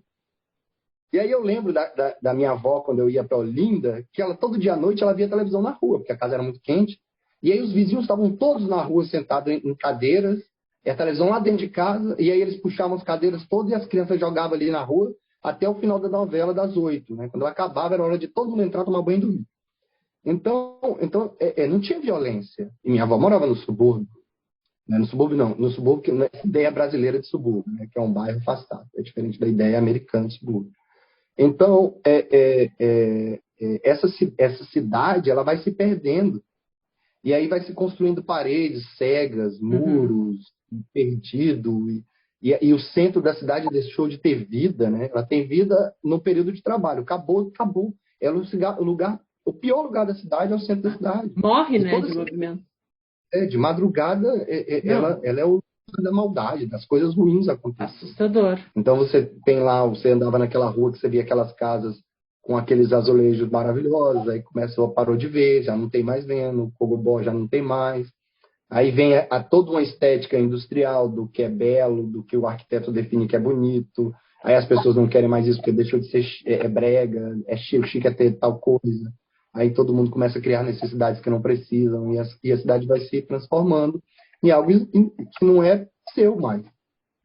E aí eu lembro da minha avó, quando eu ia para Olinda, que ela todo dia à noite ela via televisão na rua, porque a casa era muito quente. E aí os vizinhos estavam todos na rua, sentados em cadeiras, e a televisão lá dentro de casa, e aí eles puxavam as cadeiras todas e as crianças jogavam ali na rua até o final da novela das 8, né? Quando ela acabava, era hora de todo mundo entrar, tomar banho e dormir. Então não tinha violência. E minha avó morava no subúrbio. Né? No subúrbio não, no subúrbio que não é a ideia brasileira de subúrbio, né? Que é um bairro afastado, é diferente da ideia americana de subúrbio. Então, essa cidade ela vai se perdendo. E aí vai se construindo paredes cegas, muros, perdido. E o centro da cidade deixou de ter vida, né? Ela tem vida no período de trabalho. Acabou. É o pior lugar da cidade é o centro da cidade. Morre, né, de movimento. De madrugada, ela é o lugar da maldade, das coisas ruins acontecendo. Assustador. Então você tem lá, você andava naquela rua que você via aquelas casas com aqueles azulejos maravilhosos, aí parou de ver, já não tem mais vendo, o cogobó já não tem mais. Aí vem toda uma estética industrial do que é belo, do que o arquiteto define que é bonito. Aí as pessoas não querem mais isso porque deixou de ser brega, é chique é ter tal coisa. Aí todo mundo começa a criar necessidades que não precisam e a cidade vai se transformando em algo que não é seu mais.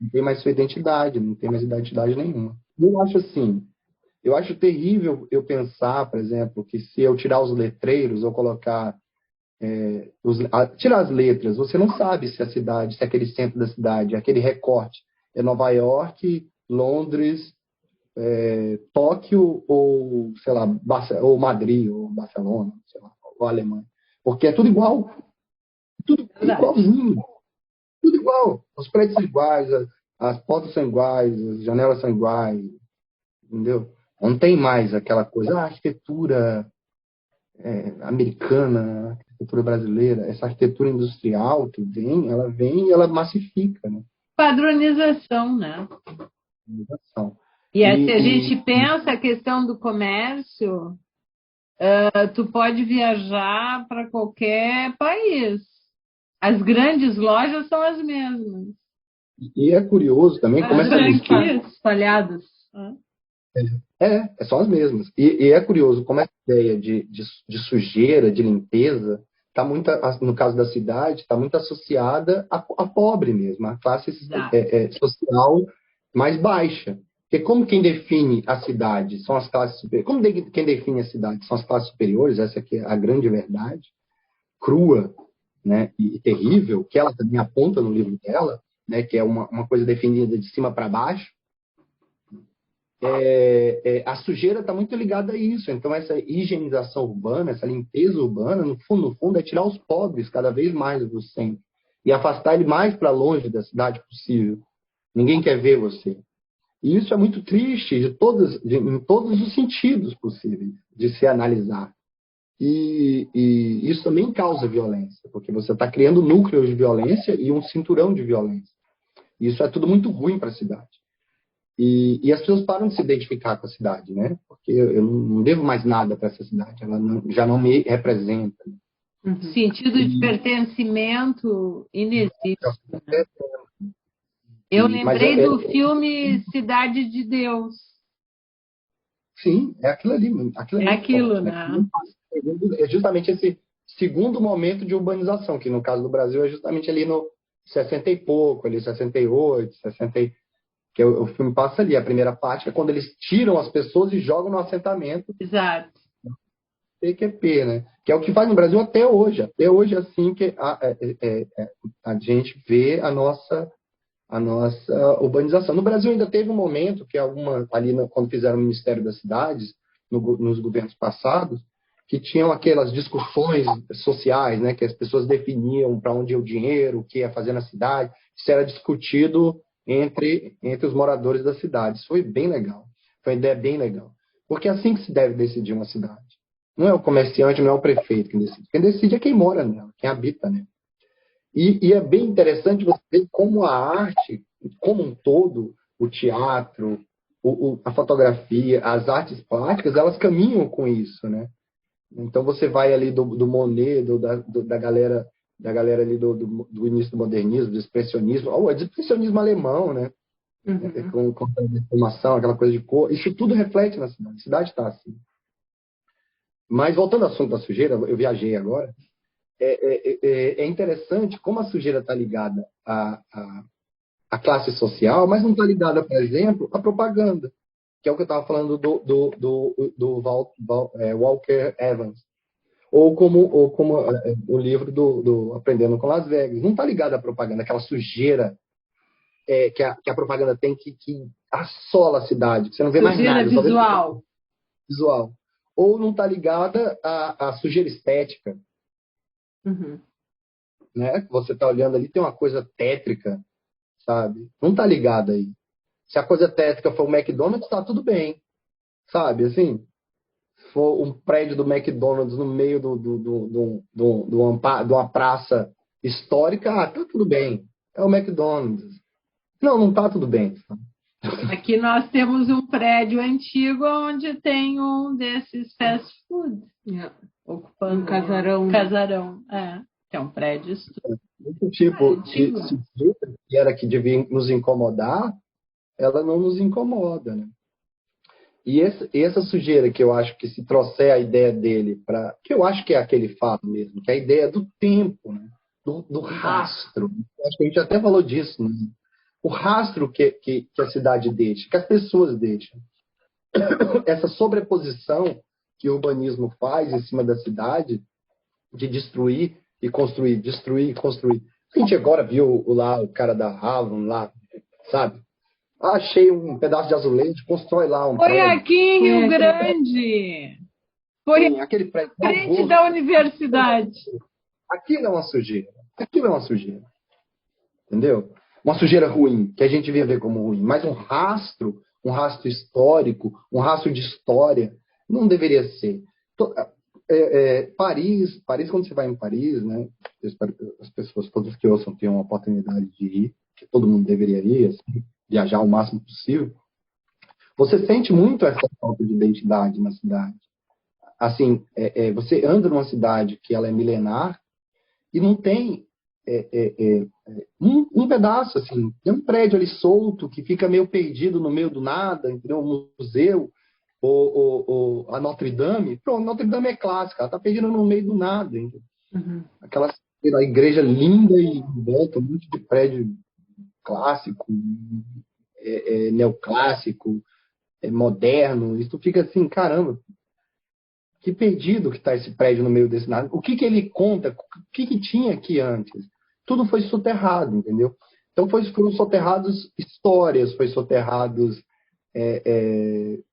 Não tem mais sua identidade, não tem mais identidade nenhuma. Eu acho terrível eu pensar, por exemplo, que se eu tirar os letreiros ou colocar tirar as letras, você não sabe se a cidade, se aquele centro da cidade, aquele recorte é Nova York, Londres, Tóquio ou, sei lá, ou Madrid, ou Barcelona, sei lá, ou Alemanha. Porque é tudo igual. Tudo igualzinho. Tudo igual. Os prédios são iguais, as portas são iguais, as janelas são iguais. Entendeu? Não tem mais aquela coisa, a arquitetura americana, a arquitetura brasileira, essa arquitetura industrial que vem e ela massifica, né? Padronização, né? Padronização. Se a gente pensa a questão do comércio, tu pode viajar para qualquer país. As grandes lojas são as mesmas. E é curioso também como essa franquias espalhadas. São as mesmas. E é curioso como essa ideia de sujeira, de limpeza, está muito, no caso da cidade, está muito associada à pobre mesmo, à classe social mais baixa. Porque como quem define a cidade são as classes superiores, quem define a cidade são as classes superiores, essa aqui é a grande verdade, crua, né, e terrível, que ela também aponta no livro dela, né, que é uma coisa definida de cima para baixo. A sujeira está muito ligada a isso. Então, essa higienização urbana, essa limpeza urbana, no fundo, é tirar os pobres cada vez mais do centro e afastar ele mais para longe da cidade possível. Ninguém quer ver você. E isso é muito triste em todos os sentidos possíveis de se analisar. E isso também causa violência, porque você está criando núcleos de violência e um cinturão de violência. E isso é tudo muito ruim para a cidade. E as pessoas param de se identificar com a cidade, né? Porque eu não devo mais nada para essa cidade, ela já não me representa. Sentido de pertencimento inexiste. Né? Eu lembrei do filme Cidade de Deus. Sim, é aquilo ali. É aquilo, né? É justamente esse segundo momento de urbanização, que no caso do Brasil é justamente ali no 60 e pouco, ali 68, 60 que o filme passa ali. A primeira parte é quando eles tiram as pessoas e jogam no assentamento. Exato. PQP, né? Que é o que faz no Brasil até hoje. Até hoje é assim que a gente vê a nossa urbanização. No Brasil ainda teve um momento que quando fizeram o Ministério das Cidades, nos governos passados, que tinham aquelas discussões sociais, né? Que as pessoas definiam para onde ia o dinheiro, o que ia fazer na cidade. Isso era discutido entre os moradores da cidade. Isso foi bem legal. Foi uma ideia bem legal. Porque é assim que se deve decidir uma cidade. Não é o comerciante, não é o prefeito quem decide. Quem decide é quem mora nela, quem habita nela. E é bem interessante você ver como a arte, como um todo, o teatro, a fotografia, as artes plásticas, elas caminham com isso, né? Então você vai ali do Monet, da galera ali do início do modernismo, do expressionismo, o expressionismo alemão, né? Com a deformação, aquela coisa de cor. Isso tudo reflete na cidade. A cidade está assim. Mas voltando ao assunto da sujeira, eu viajei agora. É interessante como a sujeira está ligada à classe social, mas não está ligada, por exemplo, à propaganda, que é o que eu estava falando do Walker Evans. Ou como o livro do Aprendendo com Las Vegas. Não está ligado à propaganda, aquela sujeira que a propaganda tem que assola a cidade, que você não vê mais nada. Sujeira visual. Visual. Ou não está ligada à sujeira estética. Né? Você está olhando ali, tem uma coisa tétrica, sabe? Não está ligada aí. Se a coisa tétrica for o McDonald's, está tudo bem, sabe? Assim, se for um prédio do McDonald's no meio de uma praça histórica, tá tudo bem. É o McDonald's. Não tá tudo bem. Aqui nós temos um prédio antigo onde tem um desses fast food. Ocupando um casarão. Casarão, que é um prédio. Esse tipo de sujeira que era que devia nos incomodar, ela não nos incomoda, né? E essa sujeira que eu acho que se trouxer a ideia dele que eu acho que é aquele fato mesmo, que é a ideia do tempo, né? Do rastro. Acho que a gente até falou disso, né? O rastro que a cidade deixa, que as pessoas deixam. Essa sobreposição que o urbanismo faz em cima da cidade, de destruir e construir, destruir e construir. A gente agora viu lá o cara da Havron lá, sabe? Achei um pedaço de azulejo, constrói lá um Foi prédio. Aqui em Rio Grande. Foi aquele prédio frente da universidade. Aquilo é uma sujeira. Aquilo é uma sujeira. Entendeu? Uma sujeira ruim, que a gente via ver como ruim. Mas um rastro histórico, um rastro de história, não deveria ser. Paris, quando você vai em Paris, né? Eu espero que as pessoas, todas que ouçam, tenham a oportunidade de ir, que todo mundo deveria ir, assim, viajar o máximo possível. Você sente muito essa falta de identidade na cidade. Assim, você anda numa cidade que ela é milenar e não tem um pedaço, assim, tem um prédio ali solto que fica meio perdido no meio do nada, entendeu? Um museu, ou a Notre Dame. Pronto, Notre Dame é clássica, ela está perdida no meio do nada. Aquela igreja linda e em volta, um monte de prédio clássico, neoclássico, moderno. E tu fica assim, caramba, que perdido que está esse prédio no meio desse nada. O que ele conta? O que tinha aqui antes? Tudo foi soterrado, entendeu? Então foram soterrados histórias, foi soterrados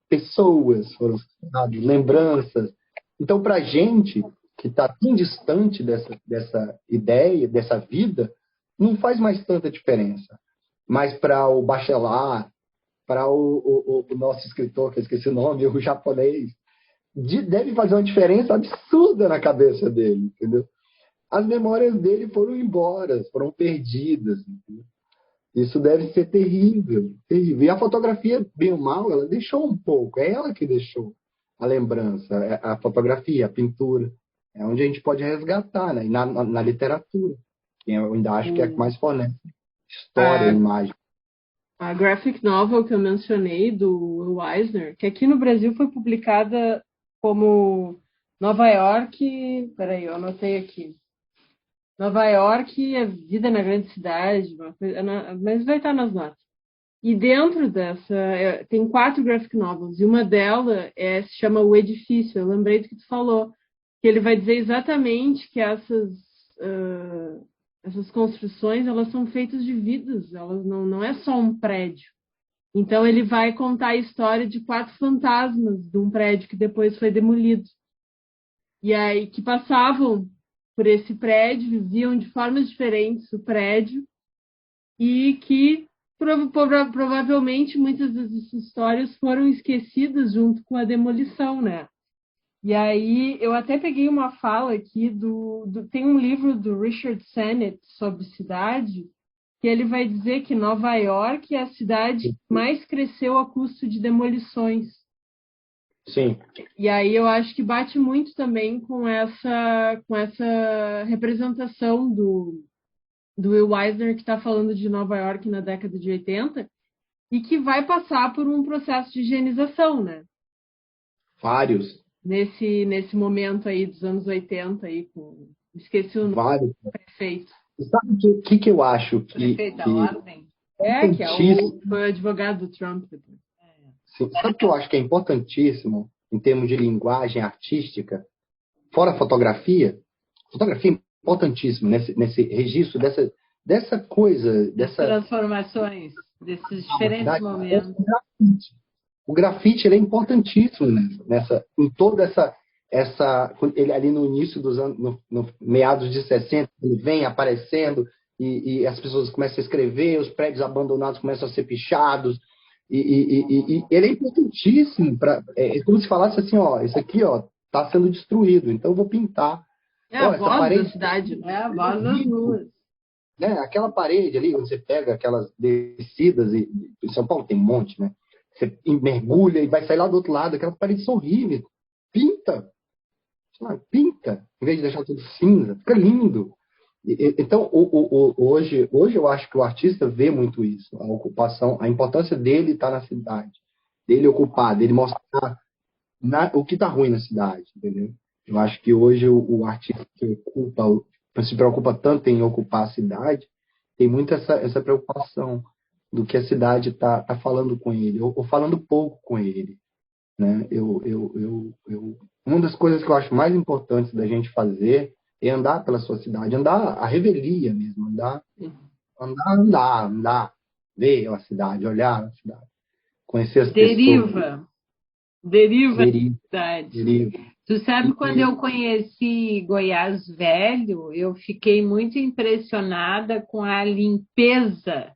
pessoas, foram soterrados lembranças. Então, para a gente que está tão distante dessa ideia, dessa vida, não faz mais tanta diferença. Mas para o Bachelard, para o nosso escritor, que eu esqueci o nome, o japonês, deve fazer uma diferença absurda na cabeça dele, entendeu? As memórias dele foram embora, foram perdidas, entendeu? Isso deve ser terrível, terrível. E a fotografia, bem ou mal, ela deixou um pouco, é ela que deixou a lembrança, a fotografia, a pintura, é onde a gente pode resgatar, né? E na literatura, que eu ainda acho que é a que mais fornece história, imagem. A graphic novel que eu mencionei, do Will Eisner, que aqui no Brasil foi publicada como Nova York... Peraí, eu anotei aqui. Nova York, a vida na grande cidade, mas vai estar nas notas. E dentro dessa, tem 4 graphic novels, e uma delas se chama O Edifício. Eu lembrei do que tu falou, que ele vai dizer exatamente que essas construções, elas são feitas de vidas, elas não é só um prédio. Então ele vai contar a história de 4 fantasmas de um prédio que depois foi demolido. E aí que passavam por esse prédio, viviam de formas diferentes o prédio, e que provavelmente muitas dessas histórias foram esquecidas junto com a demolição, né? E aí eu até peguei uma fala aqui tem um livro do Richard Sennett sobre cidade, que ele vai dizer que Nova York é a cidade que mais cresceu a custo de demolições. Sim. E aí eu acho que bate muito também com essa representação do Will Eisner, que está falando de Nova York na década de 80, e que vai passar por um processo de higienização, né? Vários. Nesse momento aí dos anos 80, aí, esqueci o nome. Vários. Prefeito. Sabe o que eu acho que... Prefeito da Ordem. Que foi o advogado do Trump. Sim. Sabe o que eu acho que é importantíssimo em termos de linguagem artística? Fora a fotografia é importantíssimo nesse registro dessa coisa, dessa transformações, desses diferentes momentos. O grafite ele é importantíssimo em toda essa ele ali no início dos anos, no meados de 60, ele vem aparecendo e as pessoas começam a escrever, os prédios abandonados começam a ser pichados, e ele é importantíssimo é como se falasse assim, ó, isso aqui, ó, está sendo destruído, então eu vou pintar. A voz da cidade, né? A voz das ruas. Né? Aquela parede ali, onde você pega aquelas descidas, e em São Paulo tem um monte, né? Você mergulha e vai sair lá do outro lado, aquelas paredes são horríveis. Pinta! Pinta! Em vez de deixar tudo cinza, fica lindo. Então, hoje eu acho que o artista vê muito isso, a ocupação, a importância dele estar na cidade, dele ocupar, dele mostrar o que está ruim na cidade, entendeu? Eu acho que hoje o artista que se preocupa tanto em ocupar a cidade, tem muito essa preocupação do que a cidade está falando com ele, ou falando pouco com ele, né? Uma das coisas que eu acho mais importantes da gente fazer é andar pela sua cidade, andar a revelia mesmo, andar, ver a cidade, olhar a cidade, conhecer as pessoas. Deriva a cidade. Tu sabe, quando eu conheci Goiás Velho, eu fiquei muito impressionada com a limpeza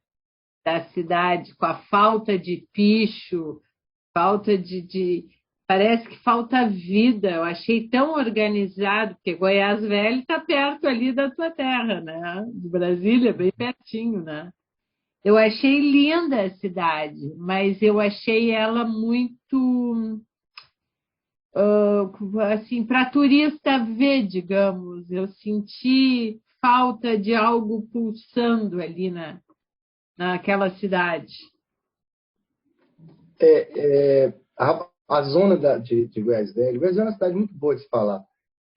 da cidade, com a falta de picho, falta parece que falta vida. Eu achei tão organizado, porque Goiás Velho está perto ali da tua terra, né? De Brasília, bem pertinho, né? Eu achei linda a cidade, mas eu achei ela muito... assim, para turista ver, digamos, eu senti falta de algo pulsando ali naquela cidade. A zona de Goiás Velho é uma cidade muito boa de se falar,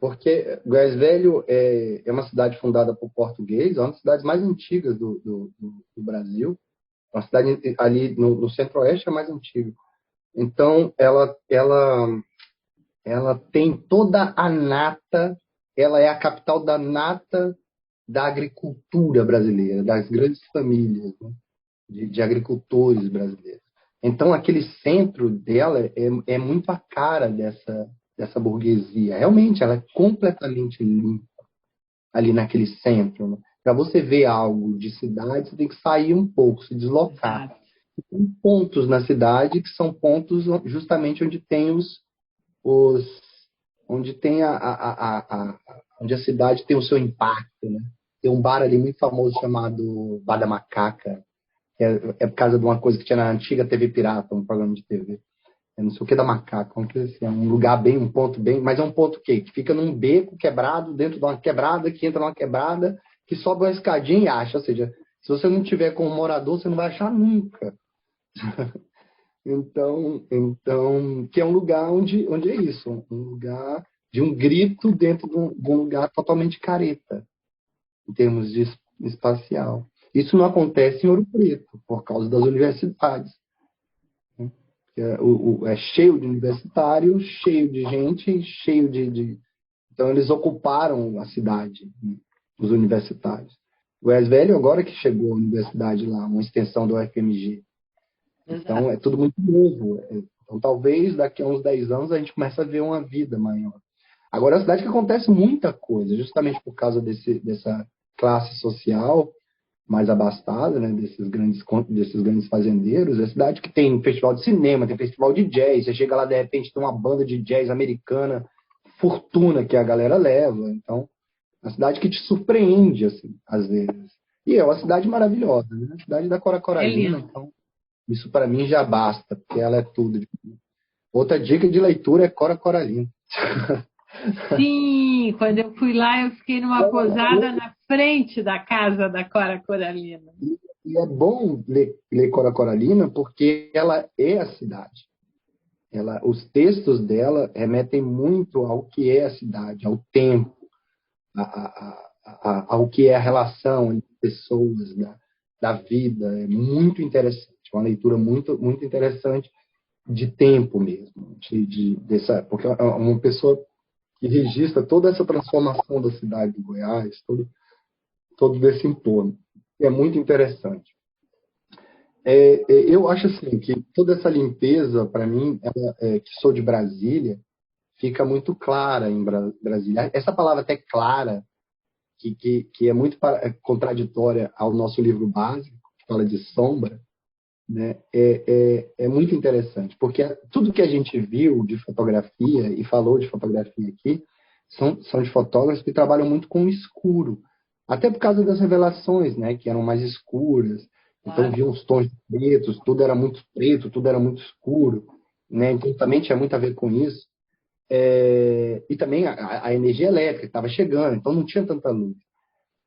porque Goiás Velho é uma cidade fundada por portugueses, é uma das cidades mais antigas do Brasil, Uma cidade ali no centro-oeste é mais antiga. Então, ela tem toda a nata, ela é a capital da nata da agricultura brasileira, das grandes famílias, né, de agricultores brasileiros. Então, aquele centro dela é muito a cara dessa burguesia. Realmente, ela é completamente limpa ali naquele centro. Né? Para você ver algo de cidade, você tem que sair um pouco, se deslocar. Exato. Tem pontos na cidade que são pontos justamente onde tem os onde tem onde a cidade tem o seu impacto, né? Tem um bar ali muito famoso chamado Bar da Macaca, que é por causa de uma coisa que tinha na antiga TV Pirata, um programa de TV. É não sei o que da Macaca, assim, é um lugar bem, um ponto bem, mas é um ponto que fica num beco quebrado, dentro de uma quebrada, que entra numa quebrada, que sobe uma escadinha e acha, ou seja, se você não tiver com um morador, você não vai achar nunca. Então, que é um lugar onde é isso, um lugar de um grito dentro de um lugar totalmente careta, em termos de espacial. Isso não acontece em Ouro Preto, por causa das universidades. Né? É cheio de universitários, cheio de gente, cheio de... Então, eles ocuparam a cidade, né? Os universitários. O Wes Velho, agora que chegou a universidade lá, uma extensão do UFMG. Então, é tudo muito novo. Então, talvez daqui a uns 10 anos a gente comece a ver uma vida maior. Agora, é uma cidade que acontece muita coisa, justamente por causa dessa classe social mais abastada, né, desses grandes fazendeiros. É a cidade que tem festival de cinema, tem festival de jazz. Você chega lá, de repente, tem uma banda de jazz americana, fortuna que a galera leva. Então, é uma cidade que te surpreende, assim, às vezes. E é uma cidade maravilhosa, né? A cidade da Cora É Coralina, lindo. então... Isso para mim já basta, porque ela é tudo. Outra dica de leitura é Cora Coralina. Sim, quando eu fui lá, eu fiquei numa posada na frente da casa da Cora Coralina. E é bom ler Cora Coralina porque ela é a cidade. Os textos dela remetem muito ao que é a cidade, ao tempo, ao que é a relação entre pessoas, da vida. É muito interessante. Uma leitura muito, muito interessante de tempo mesmo. Porque é uma pessoa que registra toda essa transformação da cidade de Goiás, todo desse entorno. É muito interessante. Eu acho assim que toda essa limpeza, para mim, que sou de Brasília, fica muito clara em Brasília. Essa palavra até clara, que é muito contraditória ao nosso livro básico, que fala de sombra, né, é muito interessante, porque tudo que a gente viu de fotografia e falou de fotografia aqui são de fotógrafos que trabalham muito com o escuro, até por causa das revelações, né, que eram mais escuras, então viam os tons pretos, tudo era muito preto, tudo era muito escuro, né, então também tinha muito a ver com isso. E também a energia elétrica estava chegando, então não tinha tanta luz.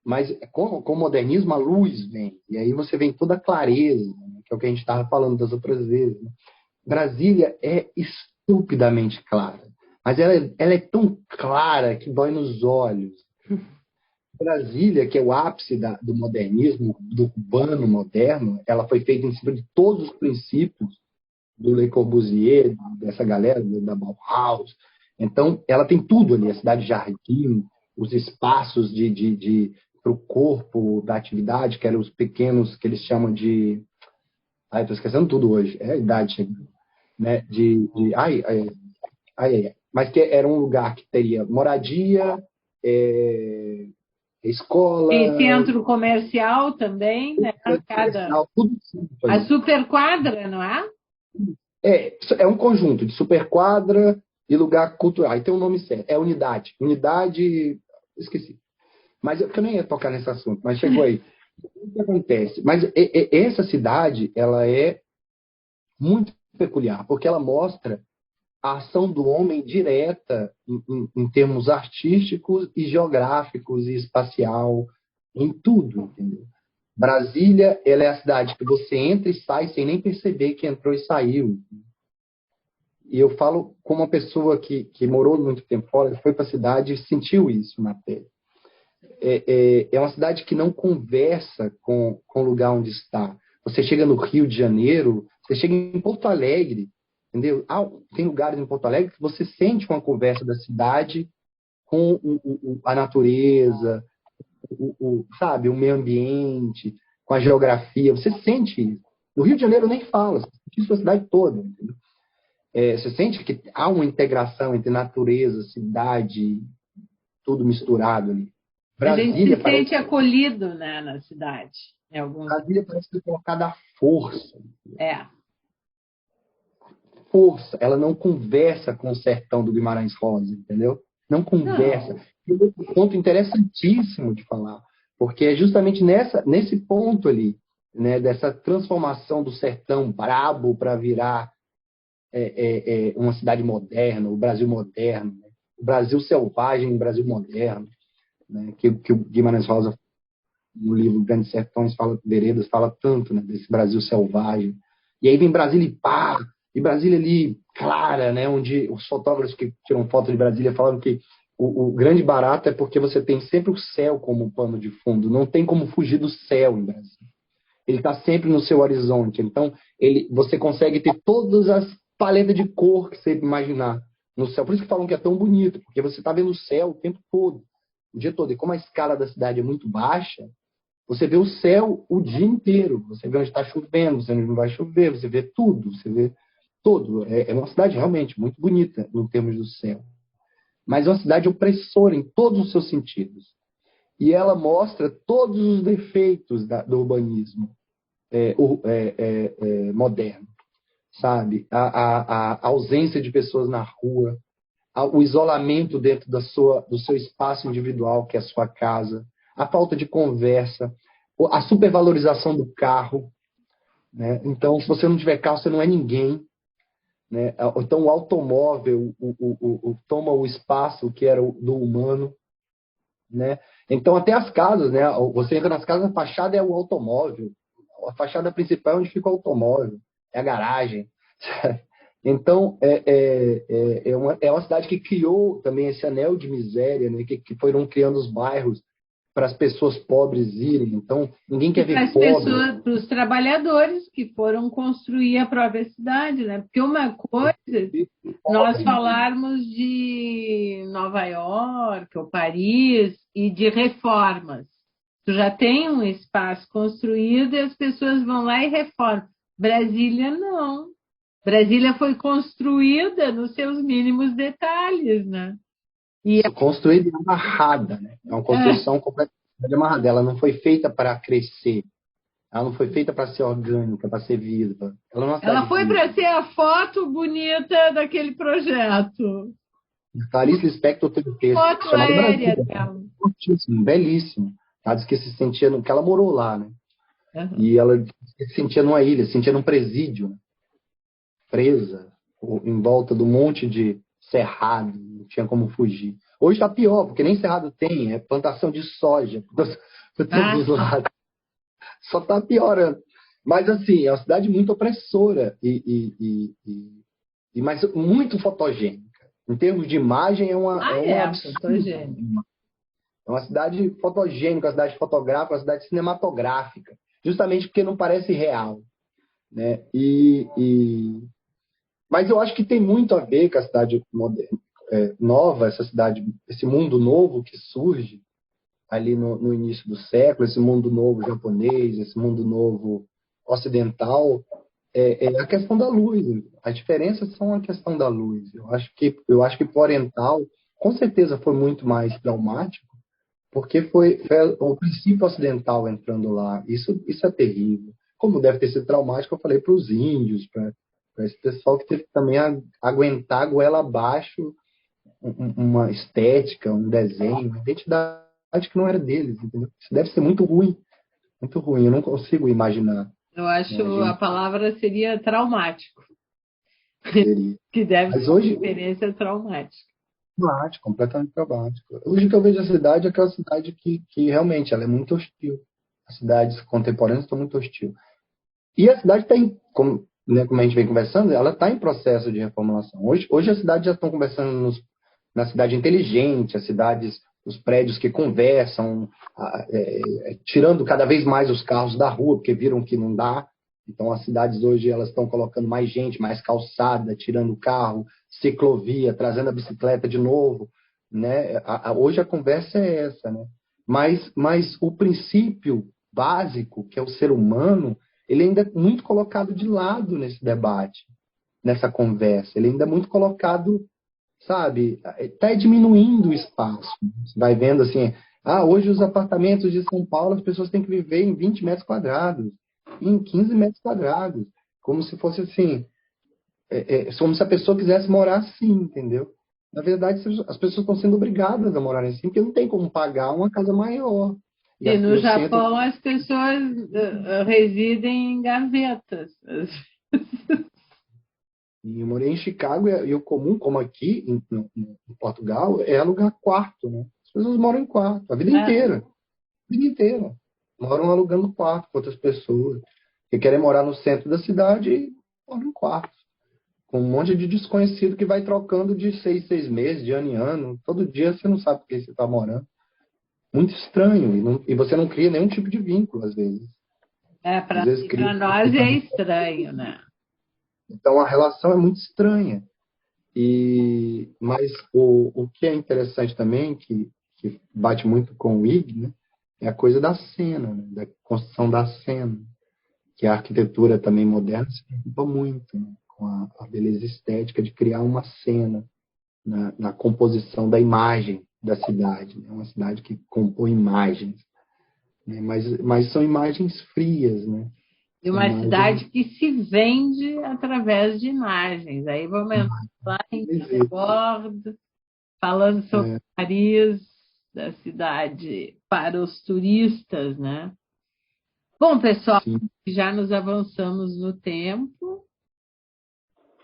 Mas com o modernismo, a luz vem. E aí você vem toda a clareza, né? Que é o que a gente estava falando das outras vezes. Né? Brasília é estupidamente clara. Mas ela é tão clara que dói nos olhos. Brasília, que é o ápice do modernismo, do urbano moderno, ela foi feita em cima de todos os princípios do Le Corbusier, dessa galera, da Bauhaus. Então, ela tem tudo ali. A cidade jardim, os espaços para o corpo da atividade, que eram os pequenos, que eles chamam de... Ai, estou esquecendo tudo hoje. É a idade, né? Mas que era um lugar que teria moradia, Tem escola, centro comercial também, né? tudo junto A ali. superquadra, não é? É um conjunto de superquadra e lugar cultural. Aí tem um nome certo. É unidade. Unidade... Esqueci. Mas eu nem ia tocar nesse assunto, mas chegou aí. O que acontece? Mas essa cidade, ela é muito peculiar, porque ela mostra a ação do homem direta em termos artísticos e geográficos e espacial, em tudo, entendeu? Brasília, ela é a cidade que você entra e sai sem nem perceber que entrou e saiu. E eu falo como uma pessoa que morou muito tempo fora, foi para a cidade e sentiu isso na pele. É uma cidade que não conversa com o lugar onde está. você chega no Rio de Janeiro, você chega em Porto Alegre, entendeu? Tem lugares em Porto Alegre que você sente uma conversa da cidade com a natureza, sabe, o meio ambiente, com a geografia. Você sente isso. No Rio de Janeiro nem fala, você sente isso a cidade toda, entendeu? Você sente que há uma integração entre natureza, cidade, tudo misturado ali. A gente se sente acolhido, né, na cidade. Brasília parece que colocada à força. É. Força. Ela não conversa com o sertão do Guimarães Rosa, entendeu? Não conversa. Não. E outro ponto interessantíssimo de falar, porque é justamente nesse ponto ali, né, dessa transformação do sertão brabo para virar uma cidade moderna, o Brasil moderno, né? O Brasil selvagem, o Brasil moderno, né? Que o Guimarães Rosa, no livro Grandes Sertões, Veredas, fala tanto, né, desse Brasil selvagem. E aí vem Brasília e pá, e Brasília ali, clara, né, onde os fotógrafos que tiram foto de Brasília falam que o grande barato é porque você tem sempre o céu como pano de fundo, não tem como fugir do céu em Brasília. Ele está sempre no seu horizonte, então você consegue ter todas as paletas de cor que você imaginar no céu. Por isso que falam que é tão bonito, porque você está vendo o céu o tempo todo, o dia todo. E como a escala da cidade é muito baixa, você vê o céu o dia inteiro. Você vê onde está chovendo, você onde não vai chover, você vê tudo, você vê todo. É uma cidade realmente muito bonita em termos do céu. Mas é uma cidade opressora em todos os seus sentidos. E ela mostra todos os defeitos do urbanismo moderno. Sabe? A ausência de pessoas na rua, o isolamento dentro do seu espaço individual, que é a sua casa, a falta de conversa, a supervalorização do carro, né? Então, se você não tiver carro, você não é ninguém, né? Então, o automóvel toma o espaço que era do humano, né? Então, até as casas, né? Você entra nas casas, a fachada é o automóvel, a fachada principal é onde fica o automóvel, é a garagem. Então, é uma cidade que criou também esse anel de miséria, né? Que foram criando os bairros para as pessoas pobres irem. Então, ninguém quer ver pobre. Para os trabalhadores que foram construir a própria cidade, né? Porque uma coisa, nós falarmos de Nova York ou Paris e de reformas. Tu já tem um espaço construído e as pessoas vão lá e reformam. Brasília, não. Brasília foi construída nos seus mínimos detalhes, né? Construída e amarrada, né? É uma construção completamente amarrada. Ela não foi feita para crescer. Ela não foi feita para ser orgânica, para ser viva. Ela foi para ser a foto bonita daquele projeto. Clarice Lispector teve um texto foto chamado aérea Brasil. Dela. Belíssimo. Ela disse que se sentia, que ela morou lá, né? Uhum. E ela se sentia numa ilha, se sentia num presídio, né? Presa, em volta do monte de cerrado, não tinha como fugir. Hoje está pior, porque nem cerrado tem, é plantação de soja por todos os lados. Só está piorando. Mas, assim, é uma cidade muito opressora, mas muito fotogênica. Em termos de imagem, fotogênica. É uma cidade fotogênica, uma cidade fotográfica, uma cidade cinematográfica, justamente porque não parece real, né? Mas eu acho que tem muito a ver com a cidade moderna, nova, essa cidade, esse mundo novo que surge ali no início do século, esse mundo novo japonês, esse mundo novo ocidental, é a questão da luz. As diferenças são a questão da luz. Eu acho que para o oriental, com certeza foi muito mais traumático, porque foi o princípio ocidental entrando lá. Isso é terrível. Como deve ter sido traumático, eu falei para os índios, para esse pessoal que teve que também aguentar a goela abaixo uma estética, um desenho, uma identidade que não era deles, entendeu? Isso deve ser muito ruim, muito ruim. Eu não consigo imaginar. Eu acho a palavra seria traumático. Seria. Que deve Mas ser hoje, uma experiência traumática. Traumático, completamente traumático. Hoje que eu vejo a cidade é aquela cidade que realmente ela é muito hostil. As cidades contemporâneas estão muito hostil. E a cidade tem, como a gente vem conversando, ela está em processo de reformulação. Hoje as cidades já estão conversando na cidade inteligente, as cidades, os prédios que conversam, tirando cada vez mais os carros da rua, porque viram que não dá, Então, as cidades hoje elas estão colocando mais gente, mais calçada, tirando o carro, ciclovia, trazendo a bicicleta de novo, né? Hoje a conversa é essa, né? Mas o princípio básico, que é o ser humano, ele ainda é muito colocado de lado nesse debate, nessa conversa. Ele ainda é muito colocado, sabe? Está diminuindo o espaço. Você vai vendo assim, hoje os apartamentos de São Paulo, as pessoas têm que viver em 20 metros quadrados, em 15 metros quadrados, como se fosse assim, como se a pessoa quisesse morar assim, entendeu? Na verdade, as pessoas estão sendo obrigadas a morar assim, porque não tem como pagar uma casa maior. E no O centro, Japão as pessoas residem em gavetas. e eu morei em Chicago e o comum, como aqui em Portugal, é alugar quarto, né? As pessoas moram em quarto a vida inteira. A vida inteira. Moram alugando quarto com outras pessoas que querem morar no centro da cidade e moram em quarto. Com um monte de desconhecido que vai trocando de 6 meses, de ano em ano. Todo dia você não sabe com quem você está morando. Muito estranho. E você não cria nenhum tipo de vínculo, às vezes. Às vezes cria. Para nós é estranho, né? Então a relação é muito estranha. Mas o que é interessante também, que bate muito com o Ig, né, é a coisa da cena, né, da construção da cena, que a arquitetura também moderna se preocupa muito, né, com a beleza estética de criar uma cena na composição da imagem da cidade. É, né, uma cidade que compõe imagens, né, mas são imagens frias, né? De São uma cidade imagens. que se vende através de imagens. Aí vamos entrar em Bordo, falando sobre Paris, da cidade para os turistas, né? Bom, pessoal, Sim. já nos avançamos no tempo,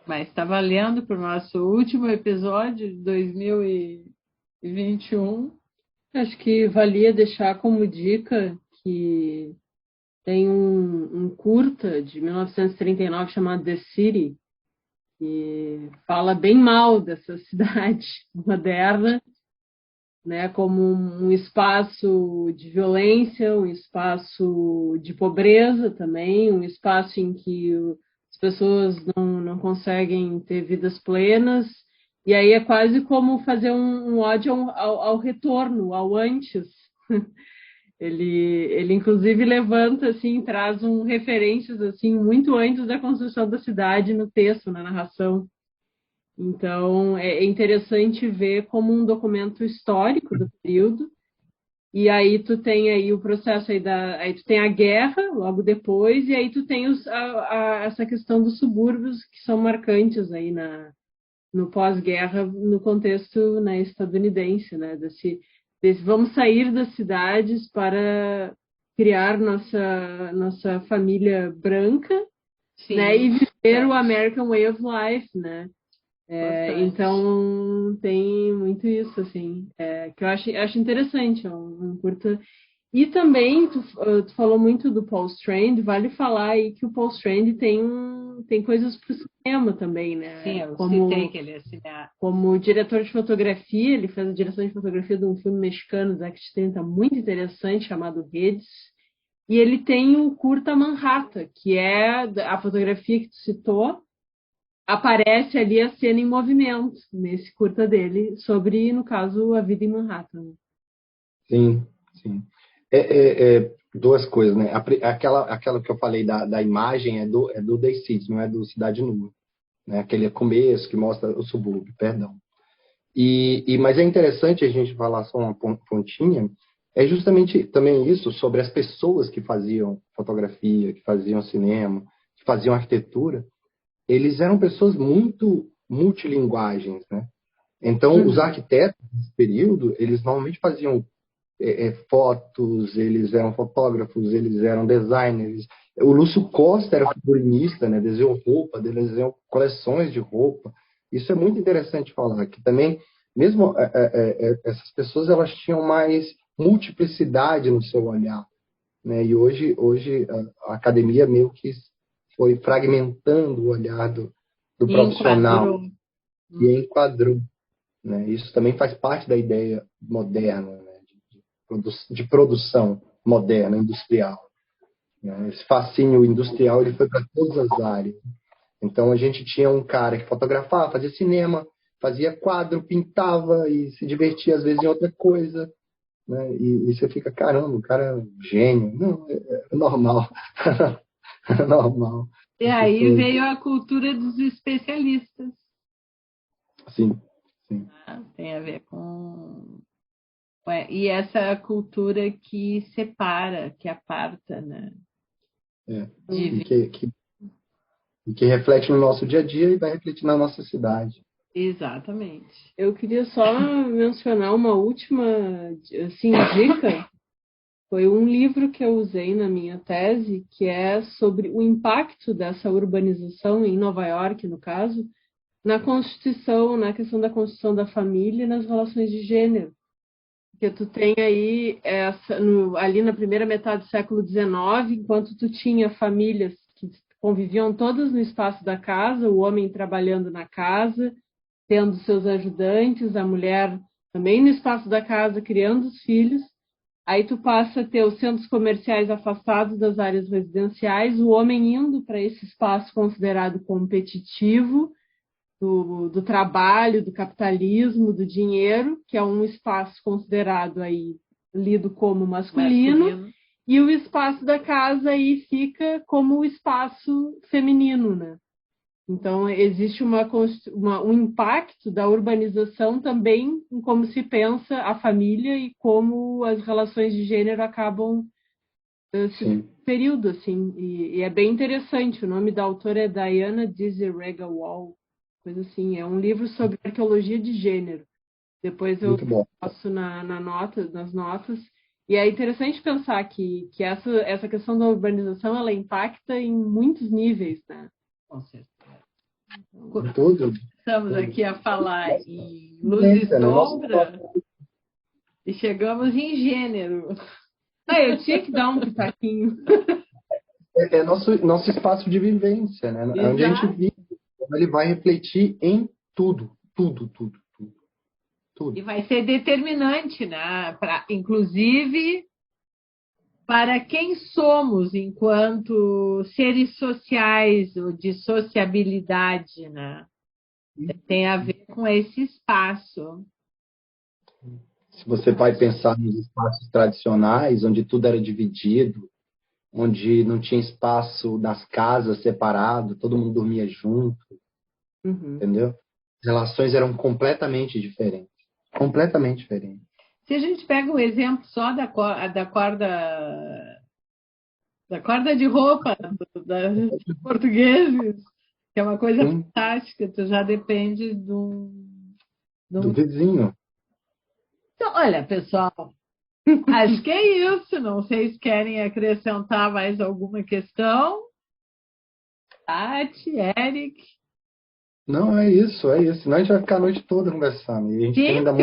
mas está valendo para o nosso último episódio de 2021. Acho que valia deixar como dica que tem um curta de 1939 chamado The City, que fala bem mal dessa cidade moderna, né, como um espaço de violência, um espaço de pobreza também, um espaço em que as pessoas não conseguem ter vidas plenas, e aí é quase como fazer um ódio ao retorno, ao antes. Ele inclusive levanta assim, traz referências assim muito antes da construção da cidade no texto, na narração. Então é interessante ver como um documento histórico do período. E aí tu tem aí o processo aí tu tem a guerra logo depois e aí tu tem essa questão dos subúrbios que são marcantes aí no pós-guerra no contexto, né, estadunidense, né, desse vamos sair das cidades para criar nossa família branca, Sim, né, e viver o American Way of Life, né? Então tem muito isso, assim, que eu acho interessante, é um curta. E também tu falou muito do Paul Strand, vale falar aí que o Paul Strand tem coisas para o cinema também, né? Sim, eu citei que ele é cineasta. Como diretor de fotografia, ele fez a direção de fotografia de um filme mexicano da década de 30 muito interessante, chamado Redes. E ele tem o curta Manhattan, que é a fotografia que tu citou, aparece ali a cena em movimento, nesse curta dele, sobre, no caso, a vida em Manhattan. Sim, sim. Duas coisas, né? Aquela que eu falei da imagem é do Day City, não é do Cidade Nua. Né? Aquele começo que mostra o subúrbio, perdão. Mas é interessante a gente falar só uma pontinha, é justamente também isso sobre as pessoas que faziam fotografia, que faziam cinema, que faziam arquitetura. Eles eram pessoas muito multilinguagens, né? Então, os arquitetos desse período, eles normalmente faziam fotos, eles eram fotógrafos, eles eram designers. O Lúcio Costa era figurinista, né? Desenhou roupa, desenhou coleções de roupa. Isso é muito interessante falar, que também, mesmo essas pessoas, elas tinham mais multiplicidade no seu olhar, né? E hoje a academia meio que foi fragmentando o olhar do profissional e enquadrou, né? Isso também faz parte da ideia moderna, né? De produção moderna, industrial. né? Esse fascínio industrial ele foi para todas as áreas. Então a gente tinha um cara que fotografava, fazia cinema, fazia quadro, pintava e se divertia às vezes em outra coisa, né? E você fica, caramba, o cara é um gênio. Não, é normal. É normal. E aí veio a cultura dos especialistas. Sim, sim. Tem a ver com... E essa cultura que separa, que aparta, né? E que reflete no nosso dia a dia e vai refletir na nossa cidade. Exatamente. Eu queria só mencionar uma última assim, dica. Foi um livro que eu usei na minha tese, que é sobre o impacto dessa urbanização em Nova York, no caso, na Constituição, na questão da construção da família e nas relações de gênero. Porque tu tem aí, ali na primeira metade do século XIX, enquanto tu tinha famílias que conviviam todas no espaço da casa, o homem trabalhando na casa, tendo seus ajudantes, a mulher também no espaço da casa, criando os filhos. Aí tu passa a ter os centros comerciais afastados das áreas residenciais, o homem indo para esse espaço considerado competitivo, do trabalho, do capitalismo, do dinheiro, que é um espaço considerado aí lido como masculino. E o espaço da casa aí fica como o espaço feminino, né? Então, existe um impacto da urbanização também em como se pensa a família e como as relações de gênero acabam esse período, assim. E é bem interessante. O nome da autora é Diana Dizzy-Rega-Wall, coisa assim. É um livro sobre arqueologia de gênero. Depois eu posto nas notas. E é interessante pensar que essa questão da urbanização, ela impacta em muitos níveis, né? Com certeza. Tudo. Estamos aqui a falar em luz e sombra e chegamos em gênero. Eu tinha que dar um pitaquinho. É nosso espaço de vivência, né? Exato. Onde a gente vive, ele vai refletir em tudo. E vai ser determinante, né? Inclusive, para quem somos enquanto seres sociais ou de sociabilidade, né? Tem a ver com esse espaço. Se você vai pensar nos espaços tradicionais, onde tudo era dividido, onde não tinha espaço nas casas separado, todo mundo dormia junto, entendeu? As relações eram completamente diferentes. Completamente diferentes. Se a gente pega o exemplo só da corda de roupa dos portugueses, que é uma coisa fantástica, tu já depende do vizinho. Então, olha, pessoal, acho que é isso. Não sei se querem acrescentar mais alguma questão. Tati, Eric. Não, é isso. Senão a gente vai ficar a noite toda conversando. E a gente tem ainda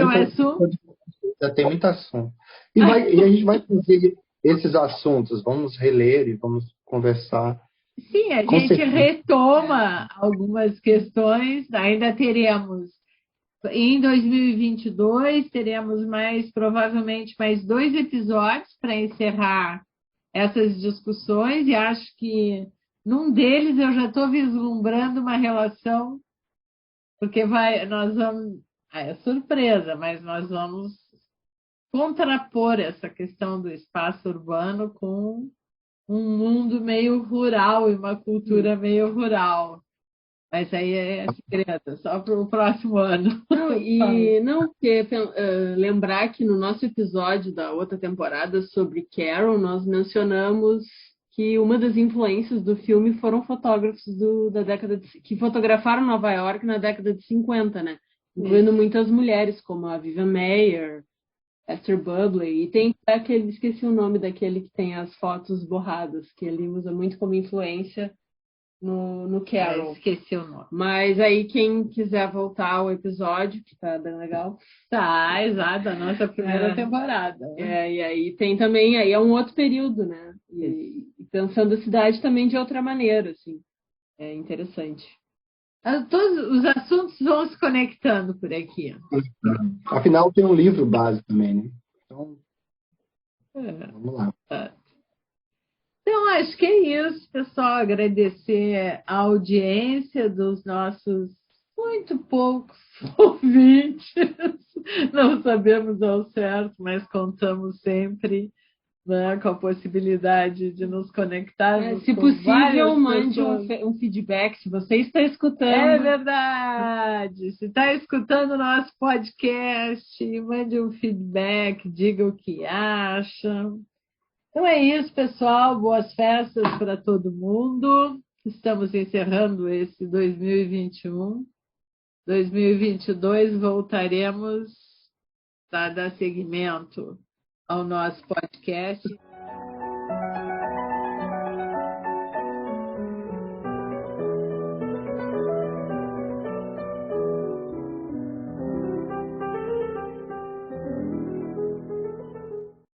já tem muito assunto. E a gente vai fazer esses assuntos, vamos reler e vamos conversar. Sim, a gente retoma algumas questões, ainda teremos. Em 2022, teremos provavelmente mais 2 episódios para encerrar essas discussões, e acho que num deles eu já estou vislumbrando uma relação, porque nós vamos, é surpresa, mas nós vamos contrapor essa questão do espaço urbano com um mundo meio rural e uma cultura meio rural. Mas aí é segredo, só para o próximo ano. Lembrar que no nosso episódio da outra temporada sobre Carol, nós mencionamos que uma das influências do filme foram fotógrafos da década que fotografaram Nova York na década de 50, né? Incluindo muitas mulheres, como a Vivian Maier, Esther Bublé, e tem esqueci o nome daquele que tem as fotos borradas, que ele usa muito como influência no Carol. Esqueci o nome. Mas aí quem quiser voltar ao episódio, que tá bem legal. Tá, exato, a nossa primeira temporada. E aí tem também, aí é um outro período, né? E pensando a cidade também de outra maneira, assim. É interessante. Todos os assuntos vão se conectando por aqui. Afinal, tem um livro base também, né? Então, vamos lá. Então, acho que é isso, pessoal. Agradecer a audiência dos nossos muito poucos ouvintes. Não sabemos ao certo, mas contamos sempre, né, com a possibilidade de nos conectarmos. Se com possível, várias mande pessoas. um feedback se você está escutando. É verdade. Se está escutando o nosso podcast, mande um feedback, diga o que acha. Então é isso, pessoal. Boas festas para todo mundo. Estamos encerrando esse 2021. 2022 voltaremos a dar seguimento ao nosso podcast.